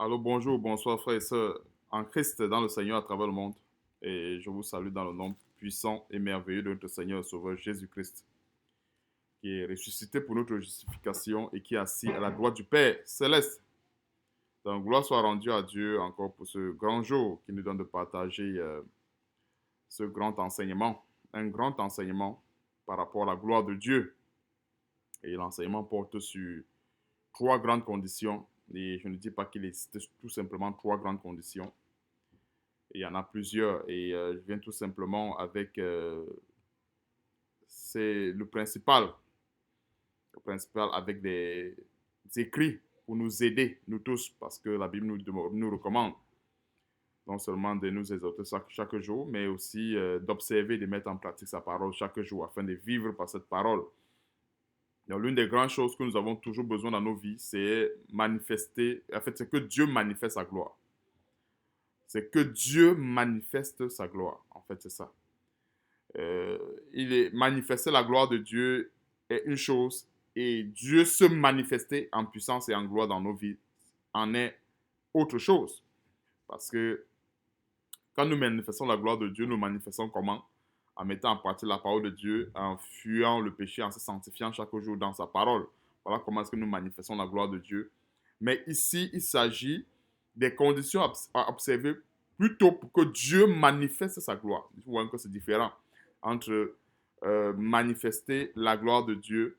Alors bonjour, bonsoir frères et sœurs en Christ dans le Seigneur à travers le monde. Et je vous salue dans le nom puissant et merveilleux de notre Seigneur et Sauveur Jésus-Christ, qui est ressuscité pour notre justification et qui est assis à la droite du Père céleste. Donc gloire soit rendue à Dieu encore pour ce grand jour qui nous donne de partager ce grand enseignement, un grand enseignement par rapport à la gloire de Dieu. Et l'enseignement porte sur trois grandes conditions. Et je ne dis pas qu'il existe tout simplement trois grandes conditions. Il y en a plusieurs et je viens tout simplement avec c'est le principal avec des écrits pour nous aider, nous tous, parce que la Bible nous recommande non seulement de nous exhorter chaque jour, mais aussi d'observer et de mettre en pratique sa parole chaque jour afin de vivre par cette parole. Donc, l'une des grandes choses que nous avons toujours besoin dans nos vies, c'est manifester, en fait, c'est que Dieu manifeste sa gloire. C'est que Dieu manifeste sa gloire. En fait, c'est ça. Il est manifester la gloire de Dieu est une chose et Dieu se manifester en puissance et en gloire dans nos vies en est autre chose. Parce que quand nous manifestons la gloire de Dieu, nous manifestons comment? En mettant en pratique la parole de Dieu, en fuyant le péché, en se sanctifiant chaque jour dans sa parole. Voilà comment est-ce que nous manifestons la gloire de Dieu. Mais ici, il s'agit des conditions à observer plutôt pour que Dieu manifeste sa gloire. Vous voyez que c'est différent entre manifester la gloire de Dieu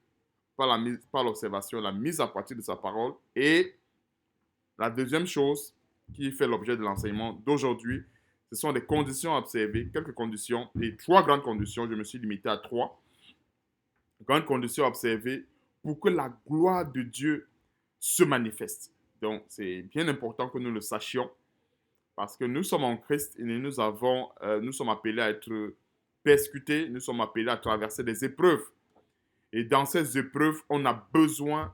par l'observation, la mise en pratique de sa parole. Et la deuxième chose qui fait l'objet de l'enseignement d'aujourd'hui, ce sont des conditions à observer, quelques conditions, et trois grandes conditions. Je me suis limité à trois grandes conditions à observer pour que la gloire de Dieu se manifeste. Donc, c'est bien important que nous le sachions parce que nous sommes en Christ et nous sommes appelés à être persécutés, nous sommes appelés à traverser des épreuves. Et dans ces épreuves, on a besoin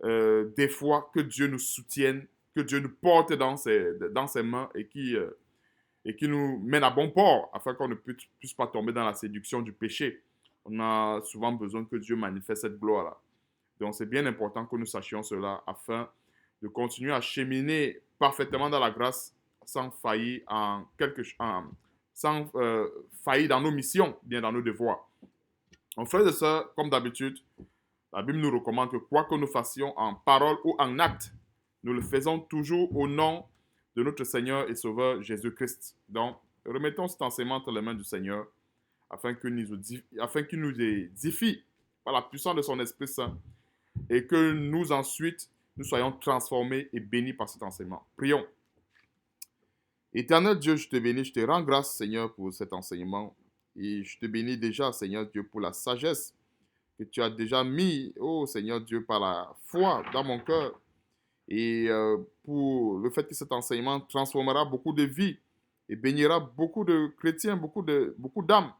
des fois que Dieu nous soutienne, que Dieu nous porte dans ses mains et qui nous mène à bon port afin qu'on ne puisse pas tomber dans la séduction du péché. On a souvent besoin que Dieu manifeste cette gloire-là. Donc c'est bien important que nous sachions cela afin de continuer à cheminer parfaitement dans la grâce sans faillir sans faillir dans nos missions, bien dans nos devoirs. En fait de ça, comme d'habitude, la Bible nous recommande que quoi que nous fassions en parole ou en acte, nous le faisons toujours au nom de notre Seigneur et Sauveur Jésus-Christ. Donc, remettons cet enseignement entre les mains du Seigneur afin qu'il nous édifie par la puissance de son Esprit Saint et que nous ensuite, nous soyons transformés et bénis par cet enseignement. Prions. Éternel Dieu, je te bénis, je te rends grâce, Seigneur, pour cet enseignement. Et je te bénis déjà, Seigneur Dieu, pour la sagesse que tu as déjà mis, oh Seigneur Dieu, par la foi dans mon cœur. Et pour le fait que cet enseignement transformera beaucoup de vies et bénira beaucoup de chrétiens, beaucoup d'âmes.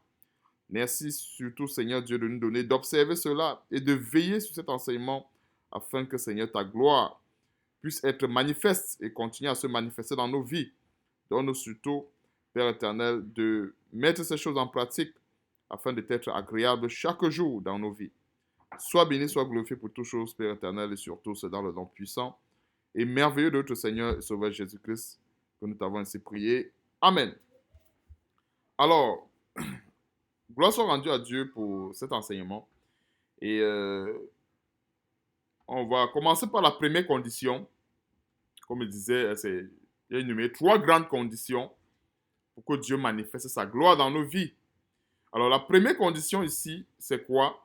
Merci surtout, Seigneur Dieu, de nous donner d'observer cela et de veiller sur cet enseignement afin que, Seigneur, ta gloire puisse être manifeste et continue à se manifester dans nos vies. Donne-nous surtout, Père éternel, de mettre ces choses en pratique afin d'être agréable chaque jour dans nos vies. Sois béni, sois glorifié pour toutes choses, Père éternel, et surtout, c'est dans le nom puissant et merveilleux de notre Seigneur et Sauveur Jésus-Christ que nous t'avons ainsi prié. Amen. Alors, gloire soit rendue à Dieu pour cet enseignement. Et on va commencer par la première condition. Comme je disais, il y a énuméré trois grandes conditions pour que Dieu manifeste sa gloire dans nos vies. Alors, la première condition ici, c'est quoi?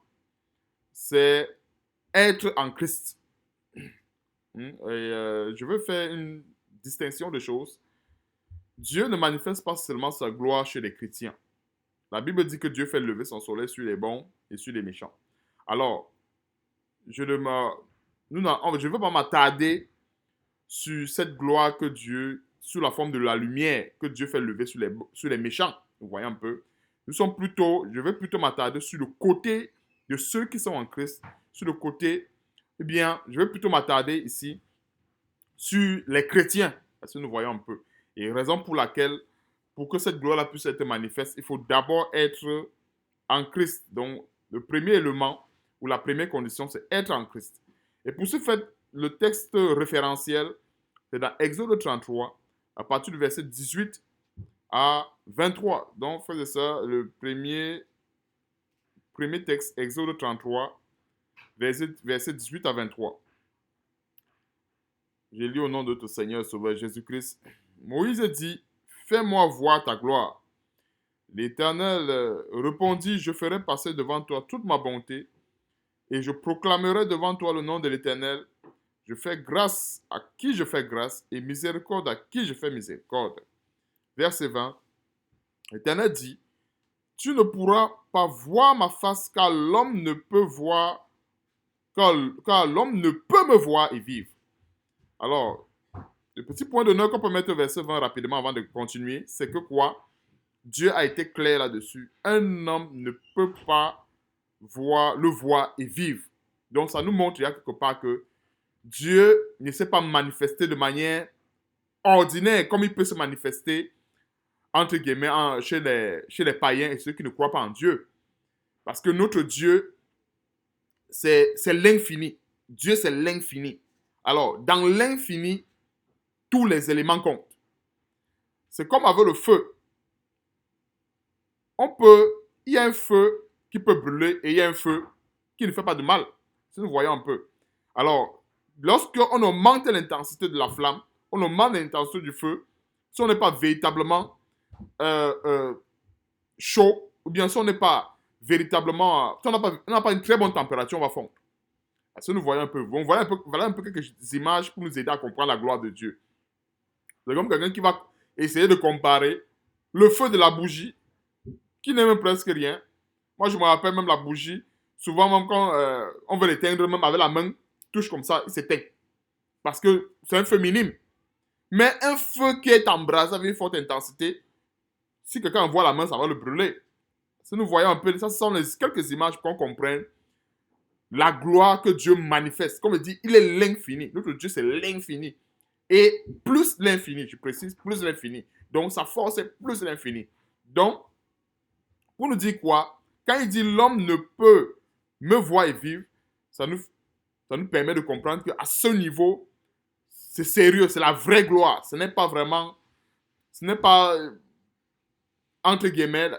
C'est être en Christ. Et je veux faire une distinction de choses. Dieu ne manifeste pas seulement sa gloire chez les chrétiens. La Bible dit que Dieu fait lever son soleil sur les bons et sur les méchants. Alors, je ne veux pas m'attarder sur cette gloire que Dieu, sous la forme de la lumière, que Dieu fait lever sur les méchants. Vous voyez un peu. Je vais plutôt m'attarder sur le côté de ceux qui sont en Christ, sur le côté, eh bien, je vais plutôt m'attarder ici sur les chrétiens, parce que nous voyons un peu. Et raison pour laquelle, pour que cette gloire-là puisse être manifeste, il faut d'abord être en Christ. Donc, le premier élément ou la première condition, c'est être en Christ. Et pour ce fait, le texte référentiel C'est dans Exode 33, à partir du verset 18 à 23. Donc, frères et sœurs, le premier texte, Exode 33, verset 18 à 23. J'ai lu au nom de notre Seigneur Sauveur Jésus-Christ. Moïse dit, fais-moi voir ta gloire. L'Éternel répondit, je ferai passer devant toi toute ma bonté et je proclamerai devant toi le nom de l'Éternel. Je fais grâce à qui je fais grâce et miséricorde à qui je fais miséricorde. Verset 20. L'Éternel dit, tu ne pourras pas voir ma face car l'homme ne peut voir, car l'homme ne peut me voir et vivre. Alors, le petit point d'honneur qu'on peut mettre au verset 20 rapidement avant de continuer, c'est que quoi? Dieu a été clair là-dessus. Un homme ne peut pas le voir et vivre. Donc, ça nous montre il y a quelque part que Dieu ne s'est pas manifesté de manière ordinaire comme il peut se manifester, entre guillemets, chez les païens et ceux qui ne croient pas en Dieu. Parce que notre Dieu, c'est l'infini. Dieu, c'est l'infini. Alors, dans l'infini, tous les éléments comptent. C'est comme avec le feu. Il y a un feu qui peut brûler et il y a un feu qui ne fait pas de mal. Si nous voyons un peu. Alors, lorsqu'on augmente l'intensité de la flamme, on augmente l'intensité du feu, si on n'est pas véritablement chaud, ou bien si on n'est pas véritablement, si on n'a pas une très bonne température, on va fondre. Si nous voyons un peu, voilà un peu quelques images pour nous aider à comprendre la gloire de Dieu. C'est comme quelqu'un qui va essayer de comparer le feu de la bougie, qui n'est même presque rien. Moi, je me rappelle même la bougie, souvent même quand on veut l'éteindre, même avec la main, touche comme ça, il s'éteint. Parce que c'est un feu minime. Mais un feu qui est embrasé avec une forte intensité, si quelqu'un envoie la main, ça va le brûler. Si nous voyons un peu, ça ce sont quelques images pour qu'on comprenne la gloire que Dieu manifeste. Comme je dis, il est l'infini. Notre Dieu, c'est l'infini. Et plus l'infini, je précise, plus l'infini. Donc, sa force est plus l'infini. Donc, pour nous dire quoi? Quand il dit l'homme ne peut me voir et vivre, ça nous permet de comprendre qu'à ce niveau, c'est sérieux, c'est la vraie gloire. Ce n'est pas, entre guillemets,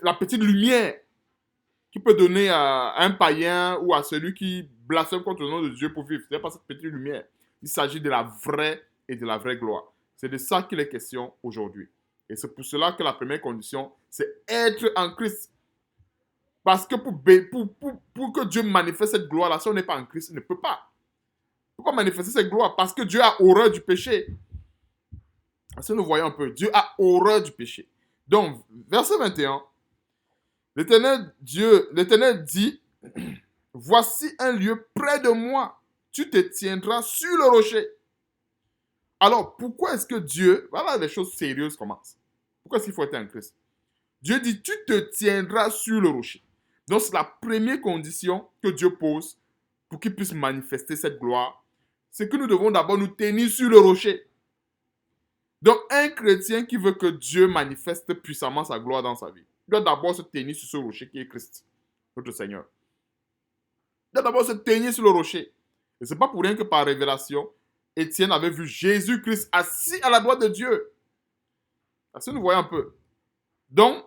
la petite lumière qui peut donner à un païen ou à celui qui blasphème contre le nom de Dieu pour vivre. Ce n'est pas cette petite lumière. Il s'agit de la vraie et de la vraie gloire. C'est de ça qu'il est question aujourd'hui. Et c'est pour cela que la première condition, c'est être en Christ. Parce que pour que Dieu manifeste cette gloire-là, si on n'est pas en Christ, il ne peut pas. Pourquoi manifester cette gloire? Parce que Dieu a horreur du péché. Si nous voyons un peu, Dieu a horreur du péché. Donc, verset 21, l'Éternel dit, voici un lieu près de moi, tu te tiendras sur le rocher. Alors, pourquoi est-ce que Dieu, voilà les choses sérieuses commencent. Pourquoi est-ce qu'il faut être en Christ? Dieu dit, tu te tiendras sur le rocher. Donc, c'est la première condition que Dieu pose pour qu'il puisse manifester cette gloire. C'est que nous devons d'abord nous tenir sur le rocher. Donc, un chrétien qui veut que Dieu manifeste puissamment sa gloire dans sa vie, il doit d'abord se tenir sur ce rocher qui est Christ, notre Seigneur. Il doit d'abord se tenir sur le rocher. Et ce n'est pas pour rien que par révélation, Étienne avait vu Jésus-Christ assis à la droite de Dieu. Est-ce que nous voyons un peu? Donc,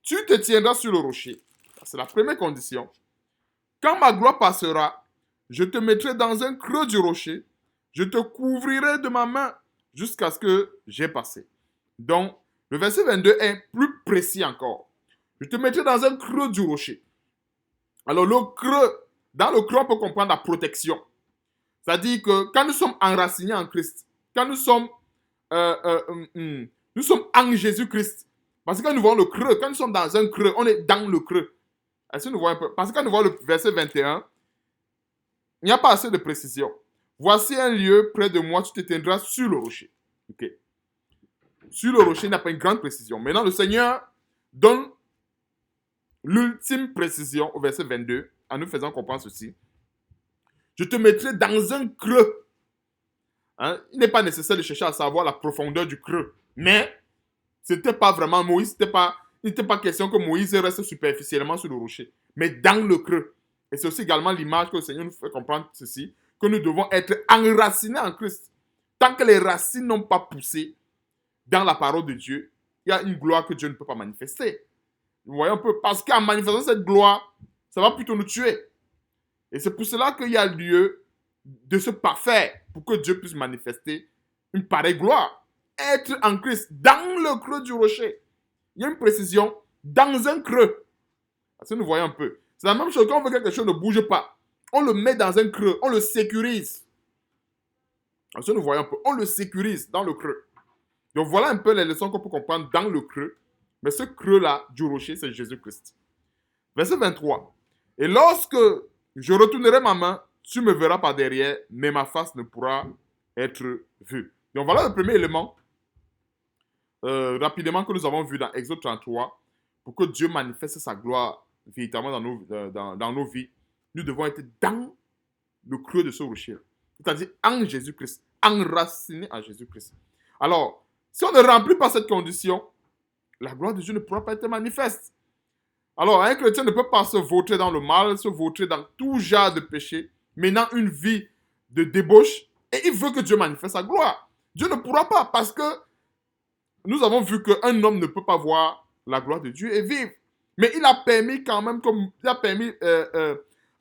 tu te tiendras sur le rocher. C'est la première condition. Quand ma gloire passera, je te mettrai dans un creux du rocher. Je te couvrirai de ma main jusqu'à ce que j'ai passé. Donc, le verset 22 est plus précis encore. Je te mettrai dans un creux du rocher. Alors, dans le creux, on peut comprendre la protection. C'est-à-dire que quand nous sommes enracinés en Christ, quand nous sommes en Jésus-Christ, parce que quand nous voyons le creux, quand nous sommes dans un creux, on est dans le creux. Est-ce que nous voyons un peu? Parce que quand nous voyons le verset 21, il n'y a pas assez de précision. Voici un lieu près de moi, tu te tiendras sur le rocher. Ok. Sur le rocher, il n'y a pas une grande précision. Maintenant, le Seigneur donne l'ultime précision au verset 22, en nous faisant comprendre ceci. Je te mettrai dans un creux. Hein? Il n'est pas nécessaire de chercher à savoir la profondeur du creux. Mais, ce n'était pas vraiment Moïse, il n'était pas question que Moïse reste superficiellement sur le rocher, mais dans le creux. Et c'est aussi également l'image que le Seigneur nous fait comprendre ceci. que nous devons être enracinés en Christ. Tant que les racines n'ont pas poussé dans la parole de Dieu, il y a une gloire que Dieu ne peut pas manifester. Vous voyez un peu, parce qu'en manifestant cette gloire, ça va plutôt nous tuer. Et c'est pour cela qu'il y a lieu de se parfaire pour que Dieu puisse manifester une pareille gloire. Être en Christ, dans le creux du rocher. Il y a une précision, dans un creux. Parce que nous voyons un peu. C'est la même chose quand on veut que quelque chose ne bouge pas. On le met dans un creux, on le sécurise. Parce que nous voyons un peu, on le sécurise dans le creux. Donc voilà un peu les leçons qu'on peut comprendre dans le creux. Mais ce creux-là du rocher, c'est Jésus-Christ. Verset 23. Et lorsque je retournerai ma main, tu me verras par derrière, mais ma face ne pourra être vue. Donc voilà le premier élément, rapidement, que nous avons vu dans Exode 33. Pour que Dieu manifeste sa gloire véritablement dans nos vies, nous devons être dans le creux de ce rocher. C'est-à-dire en Jésus-Christ, enracinés en Jésus-Christ. Alors, si on ne remplit pas cette condition, la gloire de Dieu ne pourra pas être manifeste. Alors, un chrétien ne peut pas se vautrer dans le mal, se vautrer dans tout genre de péché, menant une vie de débauche, et il veut que Dieu manifeste sa gloire. Dieu ne pourra pas, parce que nous avons vu qu'un homme ne peut pas voir la gloire de Dieu et vivre. Mais il a permis quand même, comme il a permis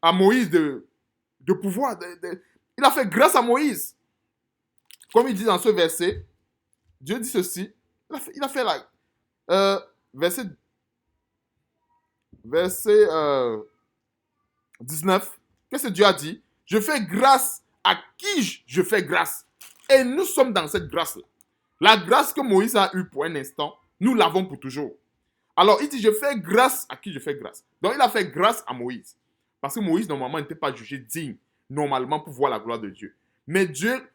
à Moïse de pouvoir. Il a fait grâce à Moïse. Comme il dit dans ce verset, Dieu dit ceci. Il a fait là. Verset 19. Qu'est-ce que Dieu a dit? Je fais grâce à qui je fais grâce. Et nous sommes dans cette grâce-là. La grâce que Moïse a eue pour un instant, nous l'avons pour toujours. Alors, il dit, je fais grâce à qui je fais grâce. Donc, il a fait grâce à Moïse. Parce que Moïse, normalement, n'était pas jugé digne, normalement, pour voir la gloire de Dieu. Mais Dieu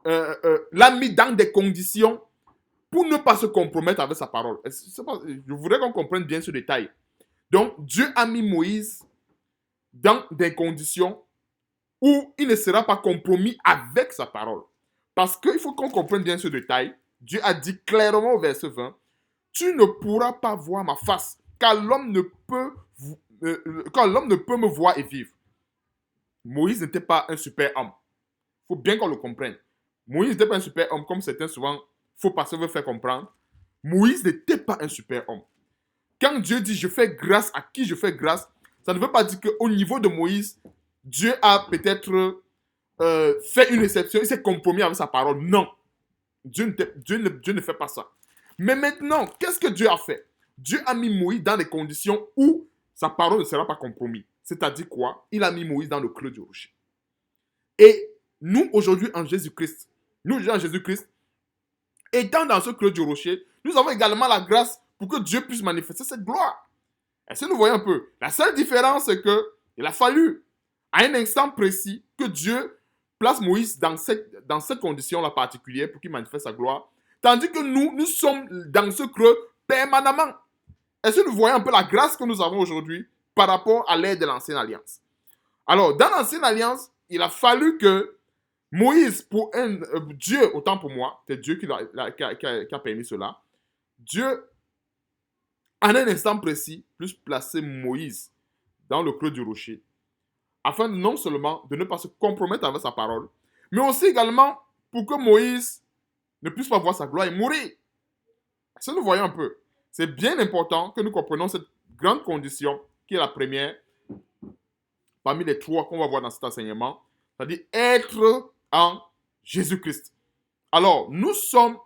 l'a mis dans des conditions pour ne pas se compromettre avec sa parole. Je voudrais qu'on comprenne bien ce détail. Donc, Dieu a mis Moïse dans des conditions où il ne sera pas compromis avec sa parole. Parce qu'il faut qu'on comprenne bien ce détail. Dieu a dit clairement au verset 20, tu ne pourras pas voir ma face, car l'homme ne peut me voir et vivre. Moïse n'était pas un super homme. Il faut bien qu'on le comprenne. Moïse n'était pas un super homme, comme certains souvent, faux pasteurs veulent faire comprendre. Moïse n'était pas un super homme. Quand Dieu dit je fais grâce à qui je fais grâce, ça ne veut pas dire qu'au niveau de Moïse, Dieu a peut-être fait une exception, il s'est compromis avec sa parole. Non. Dieu ne fait pas ça. Mais maintenant, qu'est-ce que Dieu a fait? Dieu a mis Moïse dans des conditions où sa parole ne sera pas compromise. C'est-à-dire quoi? Il a mis Moïse dans le creux du rocher. Et nous, aujourd'hui, en Jésus-Christ, étant dans ce creux du rocher, nous avons également la grâce pour que Dieu puisse manifester cette gloire. Est-ce que nous voyons un peu? La seule différence, c'est qu'il a fallu, à un instant précis, que Dieu place Moïse dans cette condition-là particulière pour qu'il manifeste sa gloire. Tandis que nous sommes dans ce creux permanemment. Est-ce que nous voyons un peu la grâce que nous avons aujourd'hui par rapport à l'ère de l'Ancienne Alliance? Alors, dans l'Ancienne Alliance, il a fallu que Moïse, pour Dieu, autant pour moi, c'est Dieu qui a permis cela, Dieu, en un instant précis, puisse placer Moïse dans le creux du rocher, afin non seulement de ne pas se compromettre avec sa parole, mais aussi également pour que Moïse ne puisse pas voir sa gloire et mourir. Si nous voyons un peu, c'est bien important que nous comprenions cette grande condition qui est la première parmi les trois qu'on va voir dans cet enseignement, c'est-à-dire être en Jésus-Christ. Alors, nous sommes,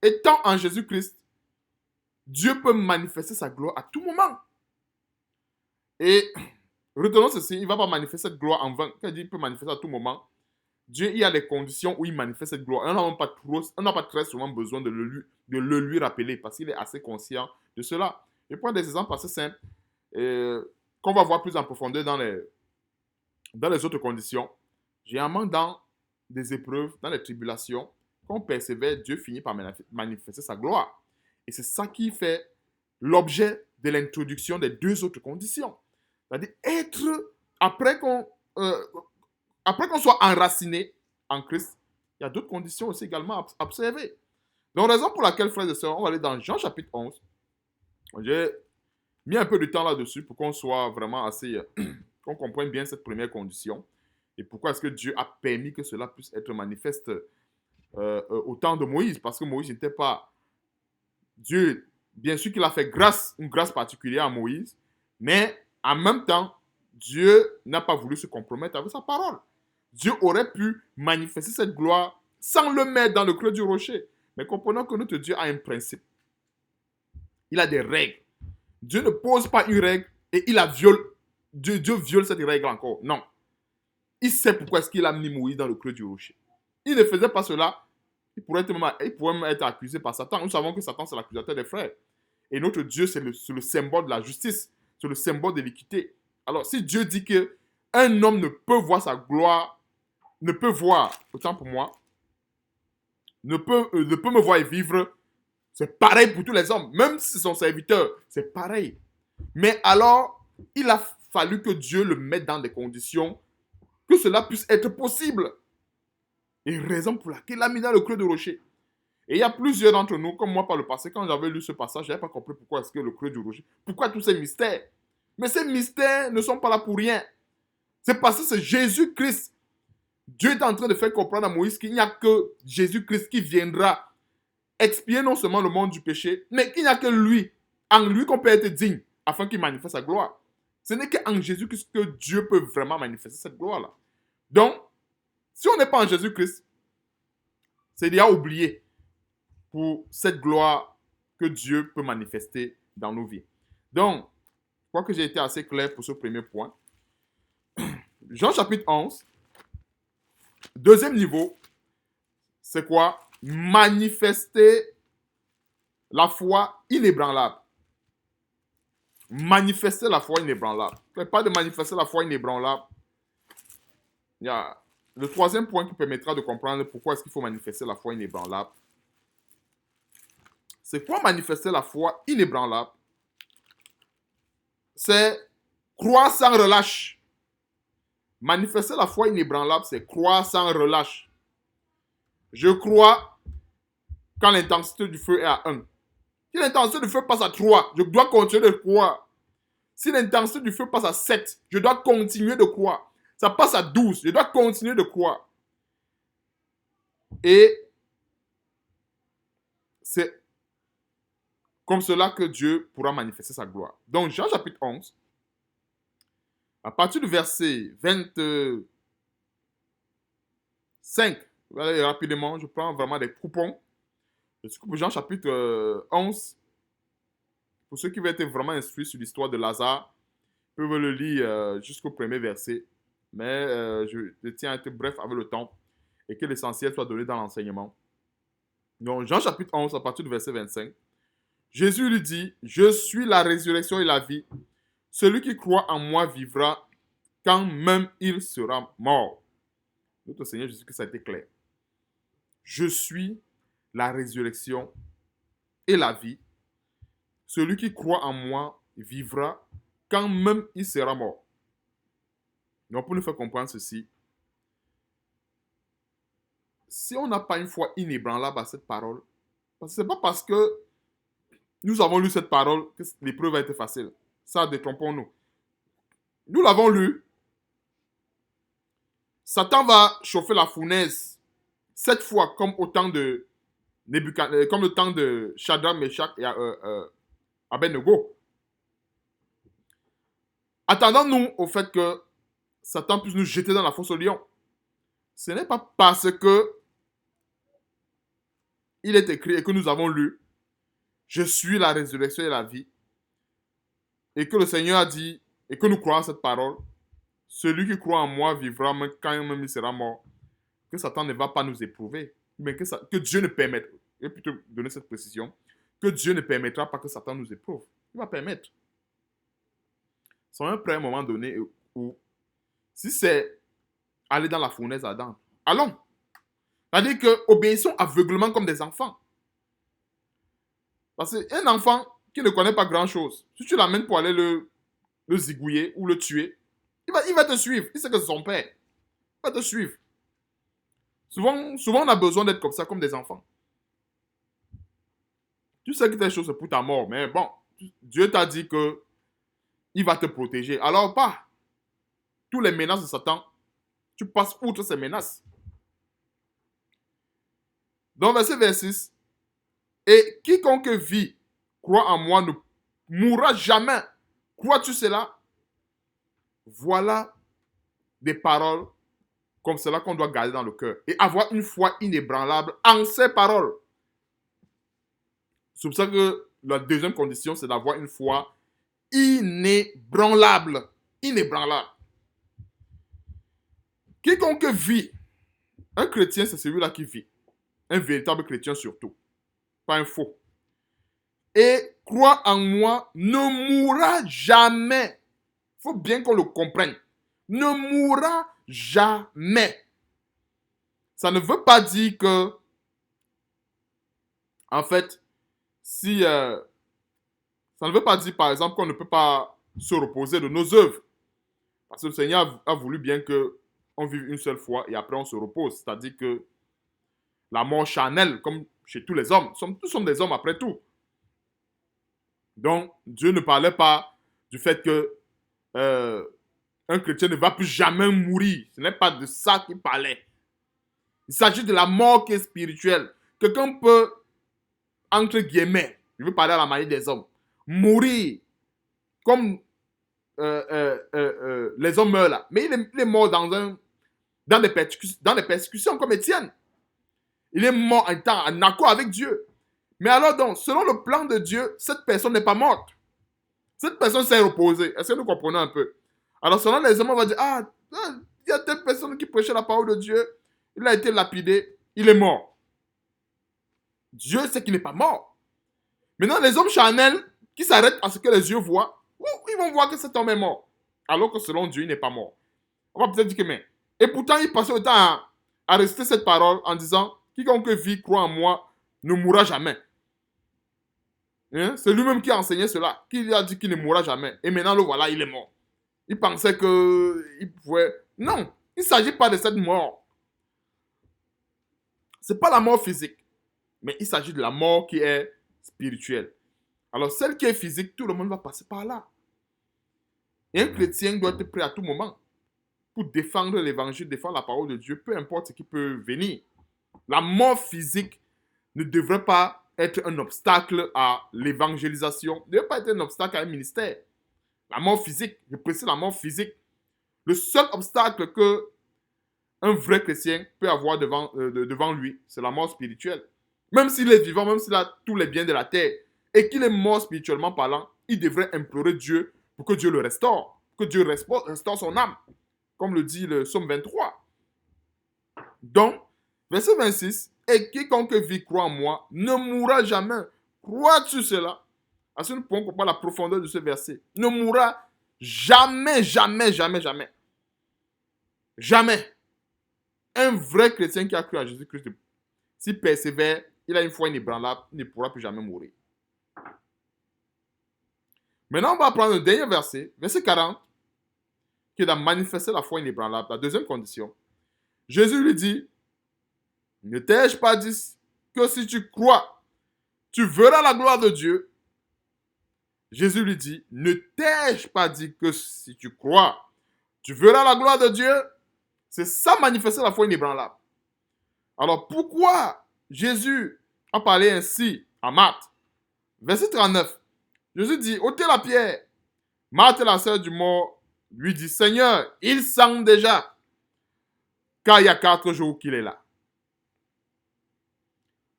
étant en Jésus-Christ, Dieu peut manifester sa gloire à tout moment. Et retenons ceci, il ne va pas manifester cette gloire en vain. Quand il dit qu'il peut manifester à tout moment, Dieu, il y a des conditions où il manifeste cette gloire. On n'a pas très souvent besoin de le lui rappeler parce qu'il est assez conscient de cela. Je prends des exemples assez simples qu'on va voir plus en profondeur dans les autres conditions. Généralement, dans des épreuves, dans les tribulations, quand on persévère, Dieu finit par manifester sa gloire. Et c'est ça qui fait l'objet de l'introduction des deux autres conditions. C'est-à-dire être, après qu'on soit enraciné en Christ, il y a d'autres conditions aussi également à observer. Donc, raison pour laquelle, frères et sœurs, on va aller dans Jean chapitre 11. J'ai mis un peu de temps là-dessus pour qu'on soit vraiment assez, qu'on comprenne bien cette première condition, Et pourquoi est-ce que Dieu a permis que cela puisse être manifeste au temps de Moïse? Parce que Moïse n'était pas... Dieu, bien sûr qu'il a fait grâce, une grâce particulière à Moïse, mais en même temps, Dieu n'a pas voulu se compromettre avec sa parole. Dieu aurait pu manifester cette gloire sans le mettre dans le creux du rocher. Mais comprenons que notre Dieu a un principe. Il a des règles. Dieu ne pose pas une règle et il la viole. Dieu viole cette règle encore. Non. Il sait pourquoi est-ce qu'il a mis Moïse dans le creux du rocher. Il ne faisait pas cela. Il pourrait même être accusé par Satan. Nous savons que Satan, c'est l'accusateur des frères. Et notre Dieu, c'est le symbole de la justice. C'est le symbole de l'équité. Alors, si Dieu dit qu'un homme ne peut voir sa gloire, ne peut voir, autant pour moi, ne peut me voir et vivre, c'est pareil pour tous les hommes. Même si c'est son serviteur, c'est pareil. Mais alors, il a fallu que Dieu le mette dans des conditions que cela puisse être possible. Et raison pour laquelle il a mis dans le creux de rocher. Et il y a plusieurs d'entre nous, comme moi par le passé, quand j'avais lu ce passage, je n'avais pas compris pourquoi est-ce que le creux du rocher, pourquoi tous ces mystères. Mais ces mystères ne sont pas là pour rien. C'est parce que c'est Jésus-Christ. Dieu est en train de faire comprendre à Moïse qu'il n'y a que Jésus-Christ qui viendra expier non seulement le monde du péché, mais qu'il n'y a que lui, en lui qu'on peut être digne, afin qu'il manifeste sa gloire. Ce n'est qu'en Jésus-Christ que Dieu peut vraiment manifester cette gloire-là. Donc, si on n'est pas en Jésus-Christ, c'est déjà oublié pour cette gloire que Dieu peut manifester dans nos vies. Donc, je crois que j'ai été assez clair pour ce premier point. Jean chapitre 11, deuxième niveau, c'est quoi? Manifester la foi inébranlable. Manifester la foi inébranlable. Pas de manifester la foi inébranlable. Il y a le troisième point qui permettra de comprendre pourquoi est-ce qu'il faut manifester la foi inébranlable. C'est quoi manifester la foi inébranlable? C'est croire sans relâche. Manifester la foi inébranlable, c'est croire sans relâche. Je crois quand l'intensité du feu est à 1. Si l'intensité du feu passe à 3, je dois continuer de croire. Si l'intensité du feu passe à 7, je dois continuer de croire. Ça passe à 12, je dois continuer de croire. Et c'est comme cela que Dieu pourra manifester sa gloire. Donc, Jean chapitre 11, à partir du verset 25, allez, rapidement, je prends vraiment des coupons. Jean chapitre 11, pour ceux qui veulent être vraiment instruits sur l'histoire de Lazare, peuvent le lire jusqu'au premier verset. Mais je tiens à être bref avec le temps et que l'essentiel soit donné dans l'enseignement. Donc, Jean chapitre 11, à partir du verset 25. Jésus lui dit, « Je suis la résurrection et la vie. Celui qui croit en moi vivra quand même il sera mort. » Notre Seigneur Jésus, que ça a été clair. Je suis la résurrection et la vie. Celui qui croit en moi vivra quand même il sera mort. Donc, pour nous faire comprendre ceci, si on n'a pas une foi inébranlable à cette parole, ce n'est pas parce que nous avons lu cette parole que l'épreuve a été facile. Ça, détrompons-nous. Nous l'avons lu. Satan va chauffer la fournaise 7 fois comme au temps de comme le temps de Shadrach, Meshach et Abednego. Attendons-nous au fait que Satan puisse nous jeter dans la fosse au lion. Ce n'est pas parce que il est écrit et que nous avons lu « Je suis la résurrection et la vie » et que le Seigneur a dit et que nous croyons cette parole « Celui qui croit en moi vivra même quand même il sera mort » que Satan ne va pas nous éprouver, mais que Dieu ne permette, je vais plutôt donner cette précision, que Dieu ne permettra pas que Satan nous éprouve. Il va permettre. C'est un prêt à un moment donné où, si c'est aller dans la fournaise ardente, allons. C'est-à-dire que obéissons aveuglement comme des enfants. Parce qu'un enfant qui ne connaît pas grand-chose, si tu l'amènes pour aller le zigouiller ou le tuer, il va te suivre. Il sait que c'est son père. Il va te suivre. Souvent, on a besoin d'être comme ça, comme des enfants. Tu sais que telle chose c'est pour ta mort, mais bon, Dieu t'a dit que il va te protéger. Alors pas. Tous les menaces de Satan Tu passes outre ces menaces. Donc, verset 26. Et quiconque vit, croit en moi, ne mourra jamais. Crois-tu cela? Voilà des paroles comme cela qu'on doit garder dans le cœur. Et avoir une foi inébranlable en ces paroles. C'est pour ça que la deuxième condition, c'est d'avoir une foi inébranlable. Inébranlable. Quiconque vit, un chrétien, c'est celui-là qui vit. Un véritable chrétien surtout. Pas un faux. Et croit en moi, ne mourra jamais. Il faut bien qu'on le comprenne. Ne mourra jamais. Ça ne veut pas dire que, en fait, si... ça ne veut pas dire, par exemple, qu'on ne peut pas se reposer de nos œuvres. Parce que le Seigneur a voulu bien qu'on vive une seule fois et après on se repose. C'est-à-dire que la mort charnelle, comme chez tous les hommes, tous sommes des hommes après tout. Donc, Dieu ne parlait pas du fait que un chrétien ne va plus jamais mourir. Ce n'est pas de ça qu'il parlait. Il s'agit de la mort qui est spirituelle. Quelqu'un peut, entre guillemets, je veux parler à la manière des hommes, mourir comme les hommes meurent là. Mais il est mort dans des persécutions comme Étienne. Il est mort en accord avec Dieu. Mais alors donc, selon le plan de Dieu, cette personne n'est pas morte. Cette personne s'est reposée. Est-ce que nous comprenons un peu? Alors selon les hommes, on va dire, il y a telle personne qui prêchait la parole de Dieu, il a été lapidé, il est mort. Dieu sait qu'il n'est pas mort. Maintenant, les hommes charnels qui s'arrêtent à ce que les yeux voient, ils vont voir que cet homme est mort. Alors que selon Dieu, il n'est pas mort. On va peut-être dire que mais. Et pourtant, il passait le temps à réciter cette parole en disant, quiconque vit, croit en moi, ne mourra jamais. Hein? C'est lui-même qui a enseigné cela, qui a dit qu'il ne mourra jamais. Et maintenant, le voilà, il est mort. Il pensait qu'il pouvait... Non, il ne s'agit pas de cette mort. Ce n'est pas la mort physique, mais il s'agit de la mort qui est spirituelle. Alors, celle qui est physique, tout le monde va passer par là. Et un chrétien doit être prêt à tout moment pour défendre l'évangile, défendre la parole de Dieu, peu importe ce qui peut venir. La mort physique ne devrait pas être un obstacle à l'évangélisation, ne devrait pas être un obstacle à un ministère. La mort physique, je précise la mort physique. Le seul obstacle que un vrai chrétien peut avoir devant lui, c'est la mort spirituelle. Même s'il est vivant, même s'il a tous les biens de la terre, et qu'il est mort spirituellement parlant, il devrait implorer Dieu pour que Dieu le restaure, que Dieu restaure son âme, comme le dit le psaume 23. Donc, verset 26, et quiconque vit croit en moi ne mourra jamais. Crois-tu cela? À ce point, on comprend la profondeur de ce verset. Ne mourra jamais, jamais, jamais, jamais. Jamais. Un vrai chrétien qui a cru à Jésus-Christ, s'il persévère, il a une foi inébranlable, il ne pourra plus jamais mourir. Maintenant, on va prendre le dernier verset, verset 40, qui est de manifester la foi inébranlable, la deuxième condition. Jésus lui dit, ne t'ai-je pas dit que si tu crois, tu verras la gloire de Dieu? Jésus lui dit, ne t'ai-je pas dit que si tu crois, tu verras la gloire de Dieu? C'est ça manifester la foi inébranlable. Alors pourquoi Jésus a parlé ainsi à Marthe? Verset 39. Jésus dit, ôtez la pierre. Marthe, la sœur du mort, lui dit, Seigneur, il sent déjà, car il y a 4 jours qu'il est là.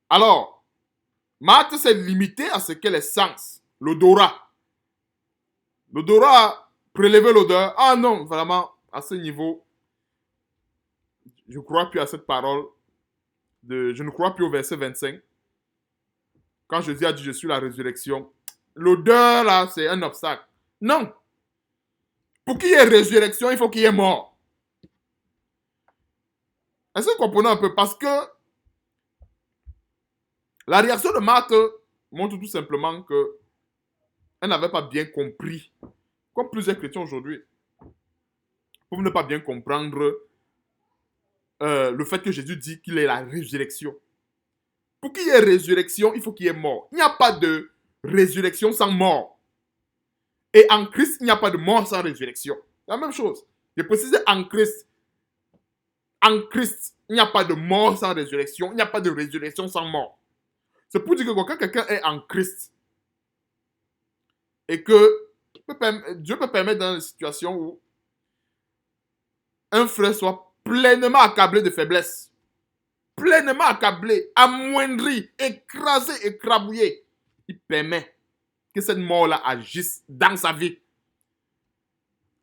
Alors, Marthe s'est limitée à ce qu'elle est sens, l'odorat. L'odorat a prélevé l'odeur. Ah non, vraiment, à ce niveau, je ne crois plus à cette parole. Je ne crois plus au verset 25. Quand Jésus a dit, je suis la résurrection. L'odeur, là, c'est un obstacle. Non. Pour qu'il y ait résurrection, il faut qu'il y ait mort. Est-ce que vous comprenez un peu? Parce que la réaction de Marthe montre tout simplement qu'elle n'avait pas bien compris, comme plusieurs chrétiens aujourd'hui, pour ne pas bien comprendre le fait que Jésus dit qu'il est la résurrection. Pour qu'il y ait résurrection, il faut qu'il y ait mort. Il n'y a pas de résurrection sans mort. Et en Christ, il n'y a pas de mort sans résurrection. C'est la même chose. Je précise en Christ. En Christ, il n'y a pas de mort sans résurrection. Il n'y a pas de résurrection sans mort. C'est pour dire que quand quelqu'un est en Christ et que Dieu peut permettre dans une situation où un frère soit pleinement accablé de faiblesse, pleinement accablé, amoindri, écrasé, écrabouillé, il permet que cette mort-là agisse dans sa vie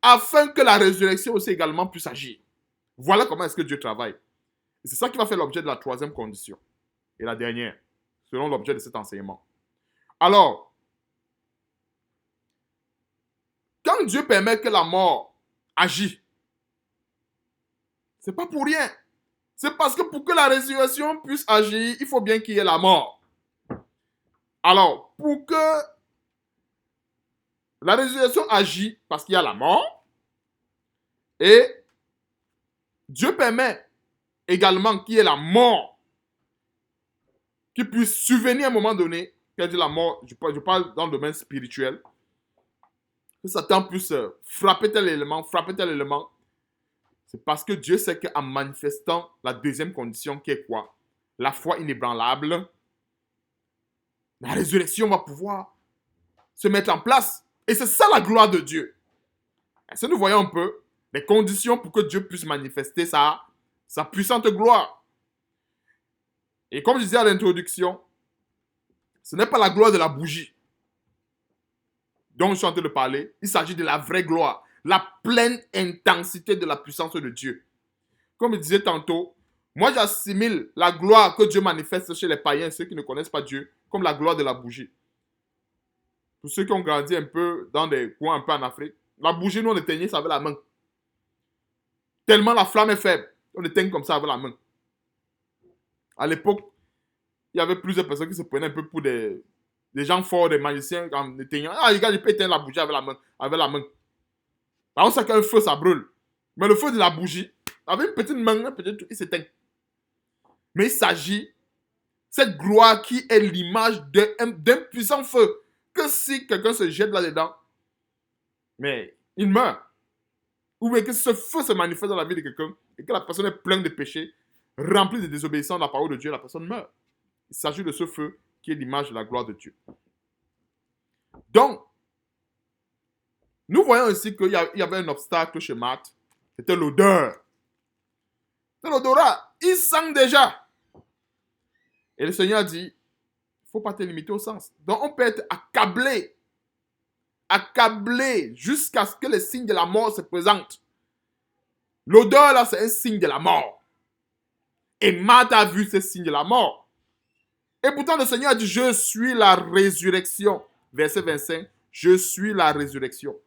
afin que la résurrection aussi également puisse agir. Voilà comment est-ce que Dieu travaille. Et c'est ça qui va faire l'objet de la troisième condition. Et la dernière, selon l'objet de cet enseignement. Alors, quand Dieu permet que la mort agisse, c'est pas pour rien. C'est parce que pour que la résurrection puisse agir, il faut bien qu'il y ait la mort. Alors, pour que la résurrection agisse, parce qu'il y a la mort, et Dieu permet également qu'il y ait la mort qui puisse survenir à un moment donné. Quand je dis la mort, je parle dans le domaine spirituel. Que Satan puisse frapper tel élément. C'est parce que Dieu sait qu'en manifestant la deuxième condition qui est quoi? La foi inébranlable, la résurrection va pouvoir se mettre en place. Et c'est ça la gloire de Dieu. Et si nous voyons un peu les conditions pour que Dieu puisse manifester sa puissante gloire. Et comme je disais à l'introduction, ce n'est pas la gloire de la bougie dont je suis en train de parler. Il s'agit de la vraie gloire, la pleine intensité de la puissance de Dieu. Comme je disais tantôt, moi j'assimile la gloire que Dieu manifeste chez les païens, ceux qui ne connaissent pas Dieu, comme la gloire de la bougie. Pour ceux qui ont grandi un peu dans des coins un peu en Afrique, la bougie, nous on éteignait ça avec la main. Tellement la flamme est faible, on éteigne comme ça avec la main. À l'époque, il y avait plusieurs personnes qui se prenaient un peu pour des gens forts, des magiciens, en éteignant. Ah, regarde, je peux éteindre la bougie avec la main. Alors, on sait qu'un feu, ça brûle. Mais le feu de la bougie, avec une petite main, il s'éteint. Mais il s'agit, cette gloire qui est l'image d'un puissant feu, que si quelqu'un se jette là-dedans, mais il meurt. Ou bien que ce feu se manifeste dans la vie de quelqu'un et que la personne est pleine de péchés, remplie de désobéissance à la parole de Dieu, la personne meurt. Il s'agit de ce feu qui est l'image de la gloire de Dieu. Donc, nous voyons ici qu'il y avait un obstacle chez Marthe. C'était l'odeur. C'était l'odorat. Il sent déjà. Et le Seigneur dit, il ne faut pas te limiter au sens. Donc, on peut être accablé jusqu'à ce que les signes de la mort se présentent. L'odeur, là, c'est un signe de la mort. Et Marthe a vu ce signe de la mort. Et pourtant, le Seigneur a dit, je suis la résurrection. Verset 25, je suis la résurrection.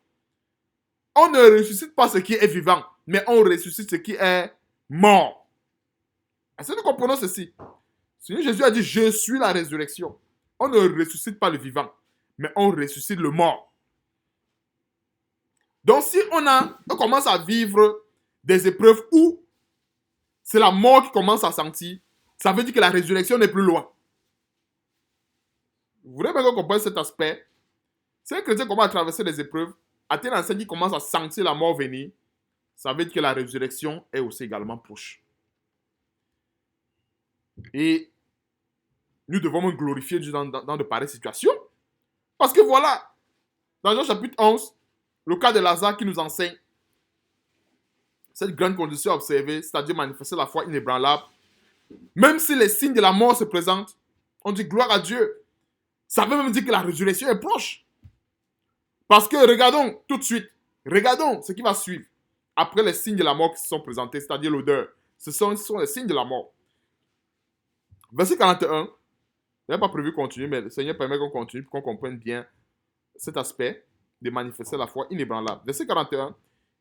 On ne ressuscite pas ce qui est vivant, mais on ressuscite ce qui est mort. Est-ce que nous comprenons ceci? Seigneur Jésus a dit, je suis la résurrection. On ne ressuscite pas le vivant, mais on ressuscite le mort. Donc si on commence à vivre des épreuves où c'est la mort qui commence à sentir, ça veut dire que la résurrection n'est plus loin. Vous voulez bien qu'on comprenne cet aspect? Si un chrétien commence à traverser des épreuves, à tel instant qu'il commence à sentir la mort venir, ça veut dire que la résurrection est aussi également proche. Et nous devons même glorifier Dieu dans de pareilles situations. Parce que voilà, dans Jean chapitre 11, le cas de Lazare qui nous enseigne cette grande condition à observer, c'est-à-dire manifester la foi inébranlable. Même si les signes de la mort se présentent, on dit gloire à Dieu. Ça veut même dire que la résurrection est proche. Parce que regardons tout de suite, regardons ce qui va suivre. Après les signes de la mort qui se sont présentés, c'est-à-dire l'odeur, ce sont les signes de la mort. Verset 41, je n'avais pas prévu continuer, mais le Seigneur permet qu'on continue pour qu'on comprenne bien cet aspect de manifester la foi inébranlable. Verset 41,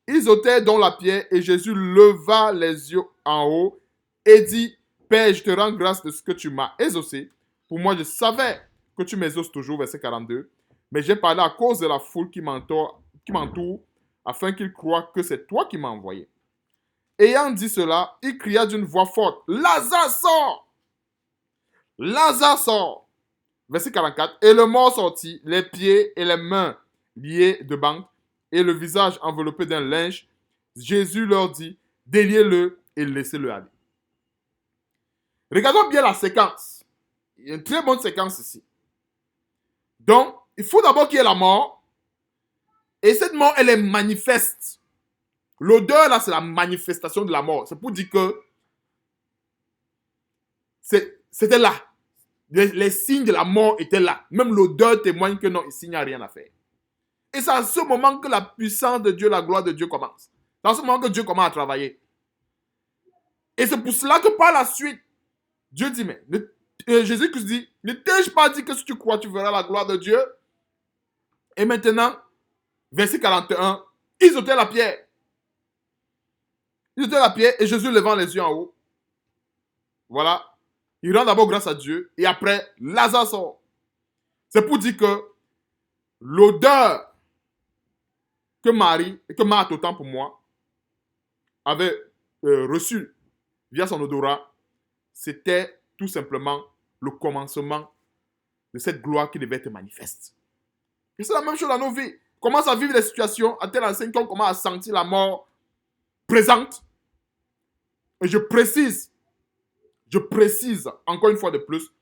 ils ôtèrent donc la pierre et Jésus leva les yeux en haut et dit, Père, je te rends grâce de ce que tu m'as exaucé. Pour moi, je savais que tu m'exauces toujours, verset 42. Mais j'ai parlé à cause de la foule qui m'entoure, afin qu'ils croient que c'est toi qui m'as envoyé. Ayant dit cela, il cria d'une voix forte, Lazare sort! Lazare sort! Verset 44. Et le mort sortit, les pieds et les mains liés de bandes, et le visage enveloppé d'un linge. Jésus leur dit, déliez-le et laissez-le aller. Regardons bien la séquence. Il y a une très bonne séquence ici. Donc, il faut d'abord qu'il y ait la mort. Et cette mort, elle est manifeste. L'odeur, là, c'est la manifestation de la mort. C'est pour dire que c'était là. Les signes de la mort étaient là. Même l'odeur témoigne que non, ici, il n'y a rien à faire. Et c'est à ce moment que la puissance de Dieu, la gloire de Dieu commence. C'est à ce moment que Dieu commence à travailler. Et c'est pour cela que par la suite, Dieu dit, mais Jésus-Christ dit, ne t'ai-je pas dit que si tu crois, tu verras la gloire de Dieu? Et maintenant, verset 41, ils ôtaient la pierre. Ils ôtaient la pierre et Jésus levant les yeux en haut. Voilà. Il rend d'abord grâce à Dieu et après, Lazare sort. C'est pour dire que l'odeur que Marie, et que Marthe autant pour moi, avait reçue via son odorat, c'était tout simplement le commencement de cette gloire qui devait être manifeste. Et c'est la même chose dans nos vies. On commence à vivre des situations à tel enseigne qu'on commence à sentir la mort présente. Et je précise encore une fois de plus,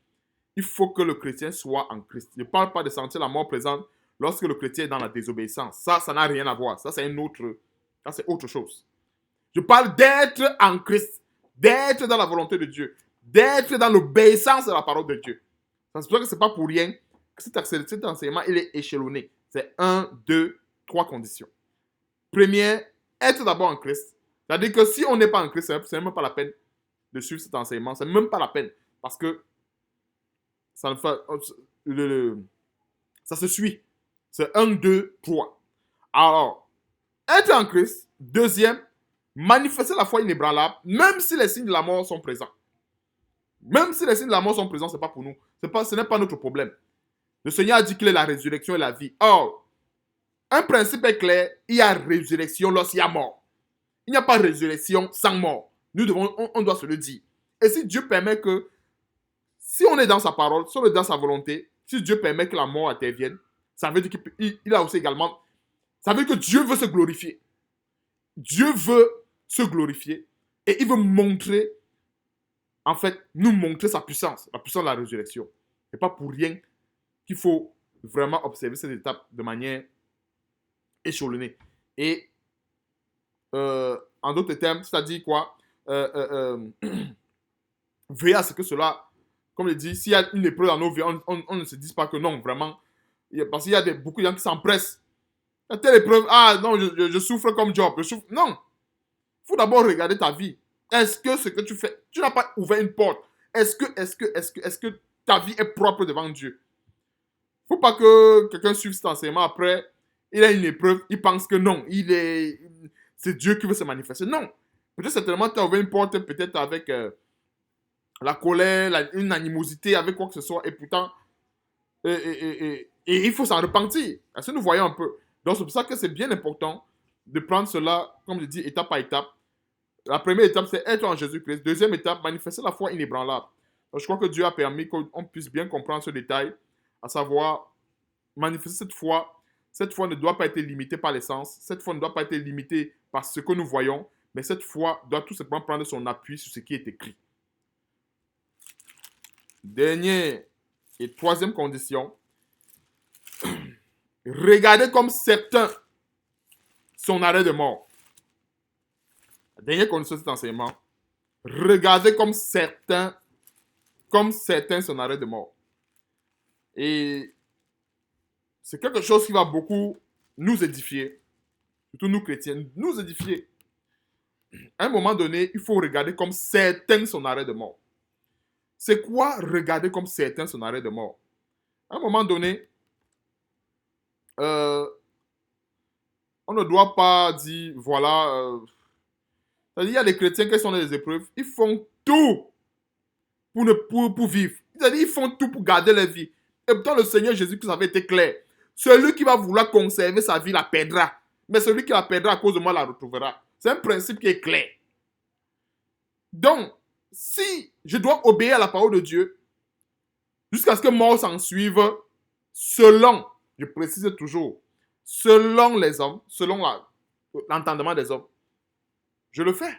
il faut que le chrétien soit en Christ. Je ne parle pas de sentir la mort présente lorsque le chrétien est dans la désobéissance. Ça n'a rien à voir. Ça, c'est autre chose. Je parle d'être en Christ, d'être dans la volonté de Dieu, d'être dans l'obéissance à la parole de Dieu. C'est pour ça que ce n'est pas pour rien que cet enseignement, il est échelonné. C'est 1, 2, 3 conditions. Première, être d'abord en Christ. C'est-à-dire que si on n'est pas en Christ, ce n'est même pas la peine de suivre cet enseignement. Ce n'est même pas la peine. Parce que ça, ça se suit. C'est 1, 2, 3. Alors, être en Christ. Deuxième, manifester la foi inébranlable, même si les signes de la mort sont présents. Même si les signes de la mort sont présents, ce n'est pas pour nous. Ce n'est pas notre problème. Le Seigneur a dit qu'il est la résurrection et la vie. Or, un principe est clair, il y a résurrection lorsqu'il y a mort. Il n'y a pas résurrection sans mort. On doit se le dire. Et si Dieu permet que, si on est dans sa parole, si on est dans sa volonté, si Dieu permet que la mort intervienne, ça veut dire qu'il a aussi également, ça veut dire que Dieu veut se glorifier. Dieu veut se glorifier et il veut montrer, en fait, nous montrer sa puissance, la puissance de la résurrection. Ce n'est pas pour rien qu'il faut vraiment observer cette étape de manière échelonnée. Et en d'autres termes, c'est-à-dire quoi? Veillez à ce que cela, comme je dis, s'il y a une épreuve dans nos vies, on ne se dise pas que non, vraiment, parce qu'il y a beaucoup de gens qui s'empressent. Il y a telle épreuve, ah non, je souffre comme Job, non. Il faut d'abord regarder ta vie. Est-ce que ce que tu fais, tu n'as pas ouvert une porte? Est-ce que ta vie est propre devant Dieu? Il ne faut pas que quelqu'un suive cet enseignement après, il a une épreuve, il pense que non, c'est Dieu qui veut se manifester. Non. Peut-être certainement tu as ouvert une porte, peut-être avec la colère, une animosité, avec quoi que ce soit, et pourtant, et il faut s'en repentir. Est-ce que nous voyons un peu? Donc c'est pour ça que c'est bien important de prendre cela, comme je dis, étape par étape. La première étape, c'est être en Jésus-Christ. Deuxième étape, manifester la foi inébranlable. Donc, je crois que Dieu a permis qu'on puisse bien comprendre ce détail, à savoir, manifester cette foi. Cette foi ne doit pas être limitée par les sens. Cette foi ne doit pas être limitée par ce que nous voyons, mais cette foi doit tout simplement prendre son appui sur ce qui est écrit. Dernière et troisième condition, regardez comme certain son arrêt de mort. La dernière condition de cet enseignement, regardez comme certain son arrêt de mort. Et c'est quelque chose qui va beaucoup nous édifier, surtout nous chrétiens, nous édifier. À un moment donné, il faut regarder comme certain son arrêt de mort. C'est quoi regarder comme certain son arrêt de mort? À un moment donné, on ne doit pas dire, voilà, c'est-à-dire, il y a des chrétiens qui sont dans les épreuves, ils font tout pour vivre. C'est-à-dire, ils font tout pour garder leur vie. Et pourtant, le Seigneur Jésus-Christ avait été clair. Celui qui va vouloir conserver sa vie la perdra. Mais celui qui la perdra à cause de moi la retrouvera. C'est un principe qui est clair. Donc, si je dois obéir à la parole de Dieu, jusqu'à ce que mort s'en suive, selon, je précise toujours, selon les hommes, selon l'entendement des hommes, je le fais.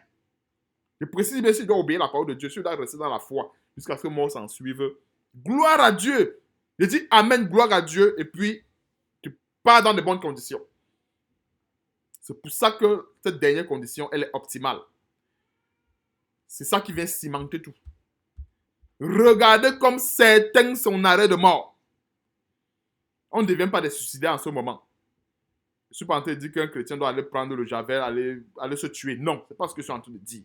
Je précise bien, si tu dois obéir la parole de Dieu, si tu dois rester dans la foi jusqu'à ce que mort s'en suive. Gloire à Dieu. Je dis Amen, gloire à Dieu, et puis tu pars dans de bonnes conditions. C'est pour ça que cette dernière condition, elle est optimale. C'est ça qui vient cimenter tout. Regardez comme certains son arrêt de mort. On ne devient pas des suicidaires en ce moment. Je ne suis pas en train de dire qu'un chrétien doit aller prendre le javel, aller se tuer. Non, ce n'est pas ce que je suis en train de dire.